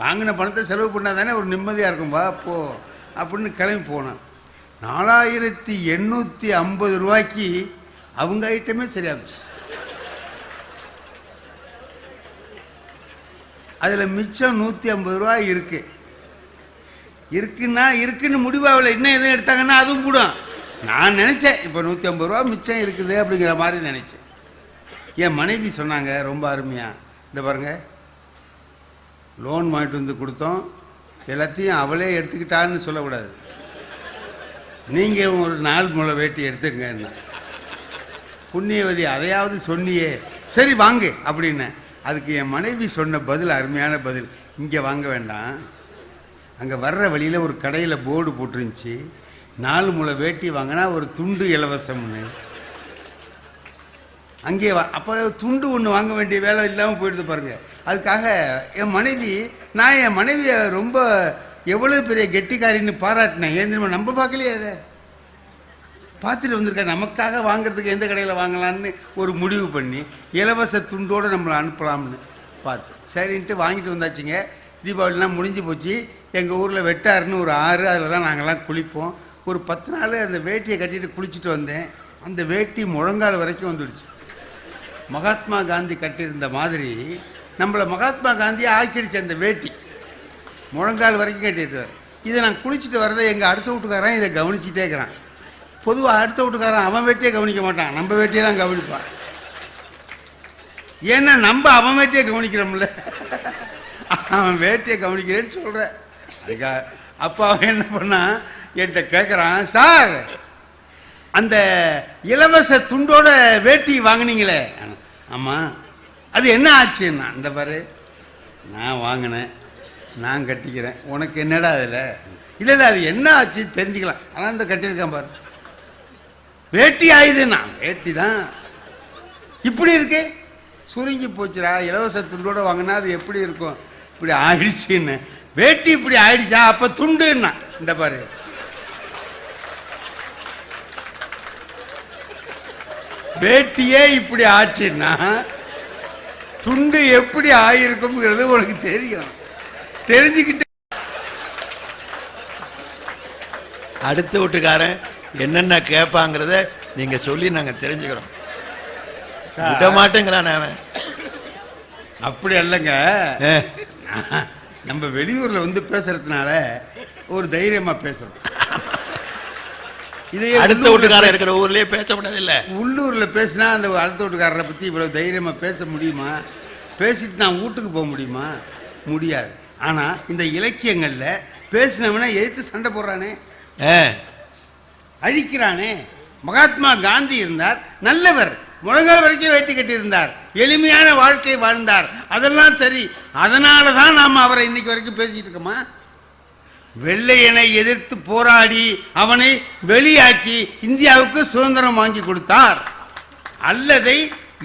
வாங்கின பணத்தை செலவு பண்ணால் தானே ஒரு நிம்மதியாக இருக்கும், வா போ அப்படின்னு கிளம்பி போனேன். 4850 ரூபாய்க்கு அவங்க ஐட்டமே சரியாச்சு. அதில் மிச்சம் 150 ரூபா இருக்குன்னு முடிவாகல. இன்னும் எதுவும் எடுத்தாங்கன்னா அதுவும் கூடும். நான் நினச்சேன் இப்போ 150 ரூபா மிச்சம் இருக்குது அப்படிங்கிற மாதிரி நினச்சேன். என் மனைவி சொன்னாங்க ரொம்ப அருமையாக, இந்த பாருங்க, லோன் வாங்கிட்டு வந்து கொடுத்தோம், எல்லாத்தையும் அவளே எடுத்துக்கிட்டான்னு சொல்லக்கூடாது, நீங்கள் ஒரு 4 முழ வேட்டி எடுத்துக்கங்க. புண்ணியவதி, அதையாவது சொன்னியே, சரி வாங்கு அப்படின்னு. அதுக்கு என் மனைவி சொன்ன பதில் அருமையான பதில். இங்கே வாங்க வேண்டாம், அங்கே வர்ற வழியில் ஒரு கடையில் போர்டு போட்டுருந்துச்சு, 4 முழ வேட்டி வாங்கினா ஒரு துண்டு இலவசம்னு. அங்கே அப்போ துண்டு ஒன்று வாங்க வேண்டிய வேலை இல்லாமல் போயிடுது பாருங்க. அதுக்காக என் மனைவியை ரொம்ப எவ்வளோ பெரிய கெட்டிக்காரின்னு பாராட்டினேன். ஏன் தெரியுமா? நம்ம பார்க்கலையே, அதை பார்த்துட்டு வந்திருக்கேன். நமக்காக வாங்குறதுக்கு எந்த கடையில் வாங்கலான்னு ஒரு முடிவு பண்ணி இலவச துண்டோடு நம்மளை அனுப்பலாம்னு பார்த்து சரின்ட்டு வாங்கிட்டு வந்தாச்சுங்க. தீபாவளிலாம் முடிஞ்சு போச்சு. எங்கள் ஊரில் வெட்டாருன்னு ஒரு ஆறு, அதில் தான் நாங்கள்லாம் குளிப்போம். ஒரு 10 நாள் அந்த வேட்டியை கட்டிட்டு குளிச்சுட்டு வந்தேன். அந்த வேட்டி முழங்கால் வரைக்கும் வந்துடுச்சு. மகாத்மா காந்தி கட்டியிருந்த மாதிரி நம்மளை மகாத்மா காந்தியை ஆக்கிடுச்சு. அந்த வேட்டி முழங்கால் வரைக்கும் கட்டிடுறார். இதை நான் குளிச்சுட்டு வரதை எங்கள் அடுத்த வீட்டுக்காரன் இதை கவனிச்சுட்டே இருக்கிறான். பொதுவாக அடுத்த வீட்டுக்காரன் அவன் வேட்டியை கவனிக்க மாட்டான், நம்ம வேட்டியை தான் கவனிப்பான். ஏன்னா நம்ம அவன் வேட்டியை கவனிக்கிறோம்ல, அவன் வேட்டியை கவனிக்கிறேன்னு சொல்கிறேன். அதுக்காக அப்போ அவன் என்ன பண்ணான், என்கிட்ட கேட்குறான், சார் அந்த இலவச துண்டோட வேட்டி வாங்கினீங்களே, ஆமாம், அது என்ன ஆச்சுன்னா, இந்த பாரு நான் வாங்கினேன், நான் கட்டிக்கிறேன், உனக்கு என்னடா அதில்? இல்லை அது என்ன ஆச்சு தெரிஞ்சுக்கலாம், அதான் இந்த கட்டியிருக்கேன் பாரு. வேட்டி ஆயுதுன்னா வேட்டி தான் இப்படி இருக்கு, சுருங்கி போச்சுடா. இலவச துண்டோட வாங்கினா அது எப்படி இருக்கும், இப்படி ஆயிடுச்சுன்னு. வேட்டி இப்படி ஆயிடுச்சா, அப்போ துண்டுன்னா இந்த பாரு. வேட்டியே இப்படி ஆச்சுன்னா துண்டு எப்படி ஆயிருக்கும்ங்கிறது உனக்கு தெரியும். தெரிஞ்சுக்கிட்டு அடுத்த வீட்டுக்காரன் என்னென்ன கேட்பாங்கிறத நீங்க சொல்லி நாங்க தெரிஞ்சுக்கிறோம். விட மாட்டேங்கிறான் அவன். அப்படி அல்லங்க, நம்ம வெளியூர்ல வந்து பேசுறதுனால ஒரு தைரியமா பேசுறோம். இதே அடுத்த வீட்டுக்காரன் இருக்கிற ஊர்லயே பேச முடியாது. இல்ல உள்ளூர்ல பேசினா அந்த அடுத்த வீட்டுக்காரரை பத்தி இவ்வளவு தைரியமா பேச முடியுமா? பேசிட்டு நான் வீட்டுக்கு போக முடியுமா? முடியாது. ஆனா இந்த இலக்கியங்கள்ல பேசினவனா எதிர்த்து சண்டை போடுறானே, அழிக்கிறானே. மகாத்மா காந்தி இருந்தார், நல்லவர், முழங்கால் வரைக்கும் வேட்டி கட்டியிருந்தார், எளிமையான வாழ்க்கை வாழ்ந்தார், அதெல்லாம் சரி. அதனால தான் நாம் அவரை இன்னைக்கு வரைக்கும் பேசிட்டு இருக்கோமா? வெள்ளையனை எதிர்த்து போராடி அவனை வெளியாக்கி இந்தியாவுக்கு சுதந்திரம் வாங்கி கொடுத்தார். அல்லதை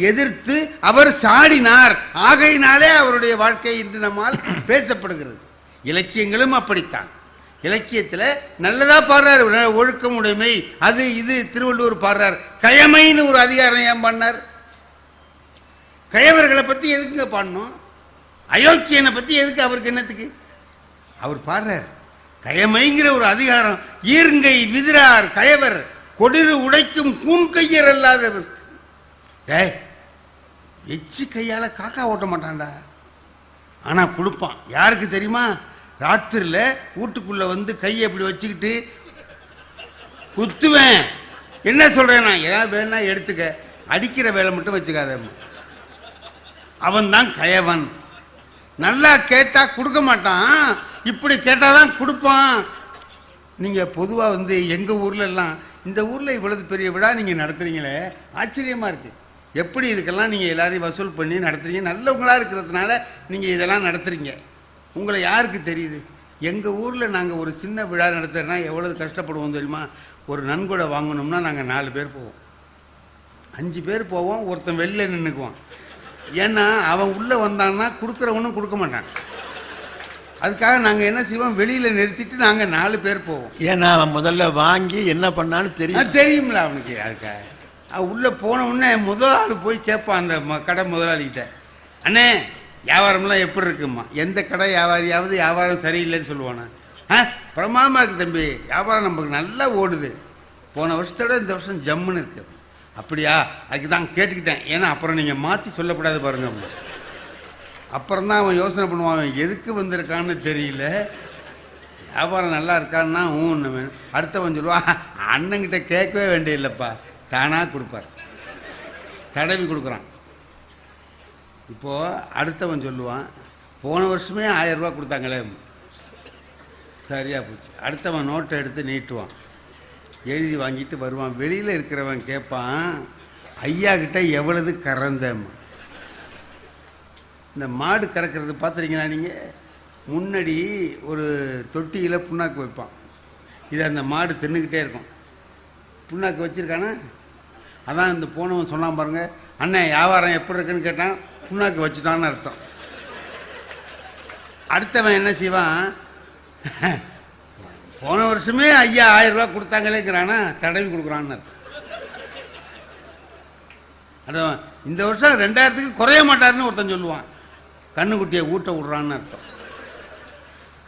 எதிர்த்து அவர் சாடினார். ஆகையினாலே அவருடைய வாழ்க்கை இன்று நம்மால் பேசப்படுகிறது. இலக்கியங்களும் அப்படித்தான். இலக்கியத்தில் நல்லதா பாடுறார், ஒழுக்கம் உடைமை, அது இது. திருவள்ளுவர் பாடுறார், கயமைன்னு ஒரு அதிகாரம் ஏன் பாடினார்? கயவர்களை பற்றி எதுக்குங்க பாடணும்? அயோக்கியனை பற்றி எதுக்கு? அவருக்கு என்னத்துக்கு? அவர் பாடுறார் கயமைங்கிற ஒரு அதிகாரம். ஈர்ங்கை விதிரார் கயவர் கொடிறு உடைக்கும் கூன் கையர் அல்லாதவர். எச்சி கையால் காக்கா ஓட்ட மாட்டான்டா, ஆனால் கொடுப்பான். யாருக்கு தெரியுமா? ராத்திரியில் வீட்டுக்குள்ளே வந்து கையை அப்படி வச்சுக்கிட்டு குத்துவேன். என்ன சொல்கிறேன் நான், ஏதாவது வேணா எடுத்துக்க, அடிக்கிற வேலை மட்டும் வச்சுக்காத. அவன் தான் கயவன். நல்லா கேட்டால் கொடுக்க மாட்டான், இப்படி கேட்டால் தான் கொடுப்பான். நீங்கள் பொதுவாக வந்து எங்கள் ஊர்லெல்லாம், இந்த ஊரில் இவ்வளவு பெரிய விழா நீங்கள் நடத்துறீங்களே, ஆச்சரியமாக இருக்குது. எப்படி இதுக்கெல்லாம் நீங்கள் எல்லாரையும் வசூல் பண்ணி நடத்துறீங்க? நல்லவங்களாக இருக்கிறதுனால நீங்கள் இதெல்லாம் நடத்துறீங்க. உங்களை யாருக்கு தெரியுது? எங்கள் ஊரில் நாங்கள் ஒரு சின்ன விழா நடத்துறோன்னா எவ்வளவு கஷ்டப்படுவோம் தெரியுமா? ஒரு நன்கொடை வாங்கணும்னா நாங்கள் 4 பேர் போவோம், 5 பேர் போவோம், ஒருத்தன் வெளில நின்றுக்குவான். ஏன்னா அவன் உள்ளே வந்தான்னா கொடுக்குறவனும் கொடுக்க மாட்டான். அதுக்காக நாங்கள் என்ன செய்வோம், வெளியில் நிறுத்திட்டு நாங்கள் 4 பேர் போவோம். ஏன்னா அவன் முதல்ல வாங்கி என்ன பண்ணான்னு தெரியும்ல அவனுக்கு. அதுக்காக அவன் உள்ளே போன உடனே முதல் ஆள் போய் கேட்பான் அந்த கடை முதலாளிகிட்ட, அண்ணே வியாபாரம்லாம் எப்படி இருக்குமா? எந்த கடை வியாபாரியாவது வியாபாரம் சரியில்லைன்னு சொல்லுவானா? பிரமாதமாக இருக்குது தம்பி, வியாபாரம் நமக்கு நல்லா ஓடுது, போன வருஷத்தோட இந்த வருஷம் ஜம்முன்னு இருக்கு. அப்படியா? அதுக்கு தான் கேட்டுக்கிட்டேன். ஏன்னா அப்புறம் நீங்கள் மாற்றி சொல்லக்கூடாது பாருங்க. அப்புறம் தான் அவன் யோசனை பண்ணுவான், அவன் எதுக்கு வந்திருக்கான்னு தெரியல, வியாபாரம் நல்லா இருக்கான்னா ஒன்று. அடுத்தவன் சொல்லுவான், அண்ணங்கிட்ட கேட்கவே வேண்டியதில்லைப்பா, தானாக கொடுப்பார், தடவி கொடுக்குறான். இப்போது அடுத்தவன் சொல்லுவான், போன வருஷமே 1000 ரூபா கொடுத்தாங்களே, சரியாக போச்சு. அடுத்தவன் நோட்டை எடுத்து நீட்டுவான், எழுதி வாங்கிட்டு வருவான். வெளியில் இருக்கிறவன் கேட்பான், ஐயா கிட்ட எவ்வளவு கறந்தேம்மா? இந்த மாடு கறக்கிறது பார்த்துருக்கீங்களா நீங்கள்? முன்னாடி ஒரு தொட்டியில் புண்ணாக்கு வைப்பான், இதை அந்த மாடு தின்னுக்கிட்டே இருக்கும். புண்ணாக்கு வச்சுருக்கானா? அதான் இந்த போனவன் சொன்னான் பாருங்க, அண்ணன் வியாபாரம் எப்படி இருக்குன்னு கேட்டான், புண்ணாக்கு வச்சுட்டான்னு அர்த்தம். அடுத்தவன் என்ன செய்வான், போன வருஷமே ஐயா 1000 ரூபா கொடுத்தாங்களேங்கிறானா, தடவி கொடுக்குறான்னு அர்த்தம். அதான் இந்த வருஷம் 2000க்கு குறைய மாட்டாருன்னு ஒருத்தன் சொல்லுவான், கண்ணுக்குட்டியை ஊட்ட விட்றான்னு அர்த்தம்.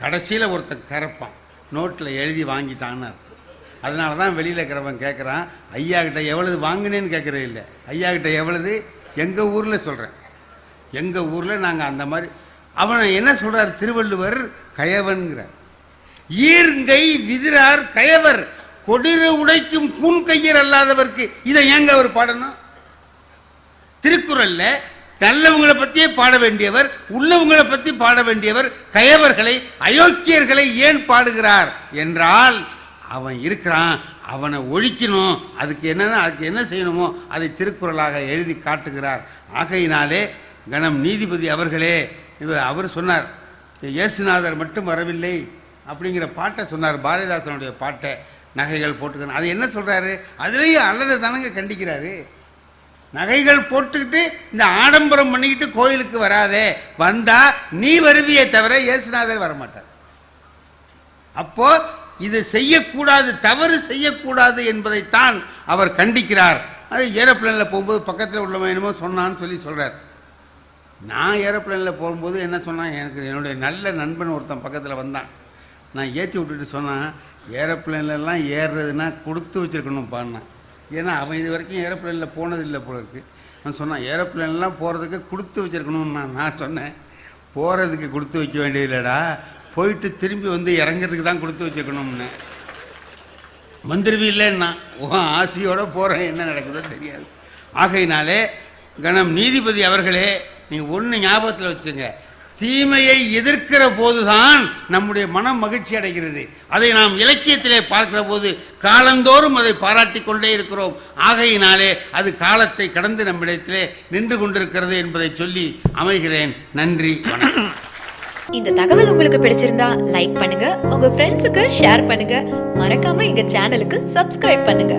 கடைசியில் ஒருத்தன் கறப்பான், நோட்டில் எழுதி வாங்கிட்டான்னு அர்த்தம். அதனால தான் வெளியில் இருக்கிறவன் கேட்குறான், ஐயா கிட்ட எவ்வளவு வாங்கினேன்னு கேட்குறது இல்லை, ஐயா கிட்ட எவ்வளவு. எங்கள் ஊரில் சொல்கிறேன், எங்கள் ஊரில் நாங்கள் அந்த மாதிரி. அவனை என்ன சொல்கிறார் திருவள்ளுவர்? கயவன்கிறார். ஈர்ங்கை விதிரார் கயவர், கொடிர உடைக்கும் கூன் கையர் அல்லாதவர்க்கு. இதை ஏங்க அவர் பாடணும்? திருக்குறள்ல நல்லவங்களை பற்றியே பாட வேண்டியவர், உள்ளவங்களை பற்றி பாட வேண்டியவர் கயவர்களை, அயோக்கியர்களை ஏன் பாடுகிறார் என்றால், அவன் இருக்கிறான், அவனை ஒழிக்கணும், அதுக்கு என்னன்னா அதுக்கு என்ன செய்யணுமோ அதை திருக்குறளாக எழுதி காட்டுகிறார். ஆகையினாலே கணம் நீதிபதி அவர்களே, அவர் சொன்னார், இயேசுநாதர் மட்டும் வரவில்லை அப்படிங்கிற பாட்டை சொன்னார், பாரதிதாசனுடைய பாட்டை, நகைகள் போட்டுக்கணும். அது என்ன சொல்கிறாரு? அதுலேயும் அல்லதை தானங்க கண்டிக்கிறாரு. நகைகள் போட்டுக்கிட்டு இந்த ஆடம்பரம் பண்ணிக்கிட்டு கோயிலுக்கு வராதே, வந்தா நீ வருவியே தவிர இயேசுநாதர் வரமாட்டார். அப்போ இது செய்யக்கூடாது, தவறு செய்யக்கூடாது என்பதைத்தான் அவர் கண்டிக்கிறார். அது ஏரோப்ளேனில் போகும்போது பக்கத்தில் உள்ளவன் என்னமோ சொன்னான்னு சொல்கிறார். நான் ஏரோப்ளேனில் போகும்போது என்ன சொன்னான், எனக்கு என்னுடைய நல்ல நண்பன் ஒருத்தன் பக்கத்தில் வந்தான். நான் ஏற்றி விட்டுட்டு சொன்னான், ஏரோப்ளேன்லாம் ஏறுறதுன்னா கொடுத்து வச்சுருக்கணும்ப்பான்னா. ஏன்னா அவன் இது வரைக்கும் ஏரோப்ளேனில் போனதில்லை போல இருக்கு. நான் சொன்னான், ஏரோப்ளேன்லாம் போகிறதுக்கு கொடுத்து வச்சுருக்கணும்னா. நான் சொன்னேன், போகிறதுக்கு கொடுத்து வைக்க வேண்டியதில்லடா, போயிட்டு திரும்பி வந்து இறங்கிறதுக்கு தான் கொடுத்து வச்சுருக்கணும்னு. வந்துருவில்லைன்னா ஆசையோடு போகிறேன், என்ன நடக்குதோ தெரியாது. ஆகையினாலே கணம் நீதிபதி அவர்களே, நீங்கள் ஒன்று ஞாபகத்தில் வச்சுங்க, தீமையை எதிர்க்கிற போதுதான் நம்முடைய மனம் மகிழ்ச்சி அடைகிறது. அதை நாம் இலக்கியத்திலே பார்க்கிற போது காலந்தோறும் அதை பாராட்டி கொண்டே இருக்கிறோம். ஆகையினாலே அது காலத்தை கடந்து நம்மிடத்திலே நின்று கொண்டிருக்கிறது என்பதை சொல்லி அமைகிறேன். நன்றி, வணக்கம். இந்த தகவல் உங்களுக்கு பிடிச்சிருந்தா லைக் பண்ணுங்க, உங்க ஃப்ரெண்ட்ஸுக்கு ஷேர் பண்ணுங்க, மறக்காம எங்க சேனலுக்கு சப்ஸ்கிரைப் பண்ணுங்க.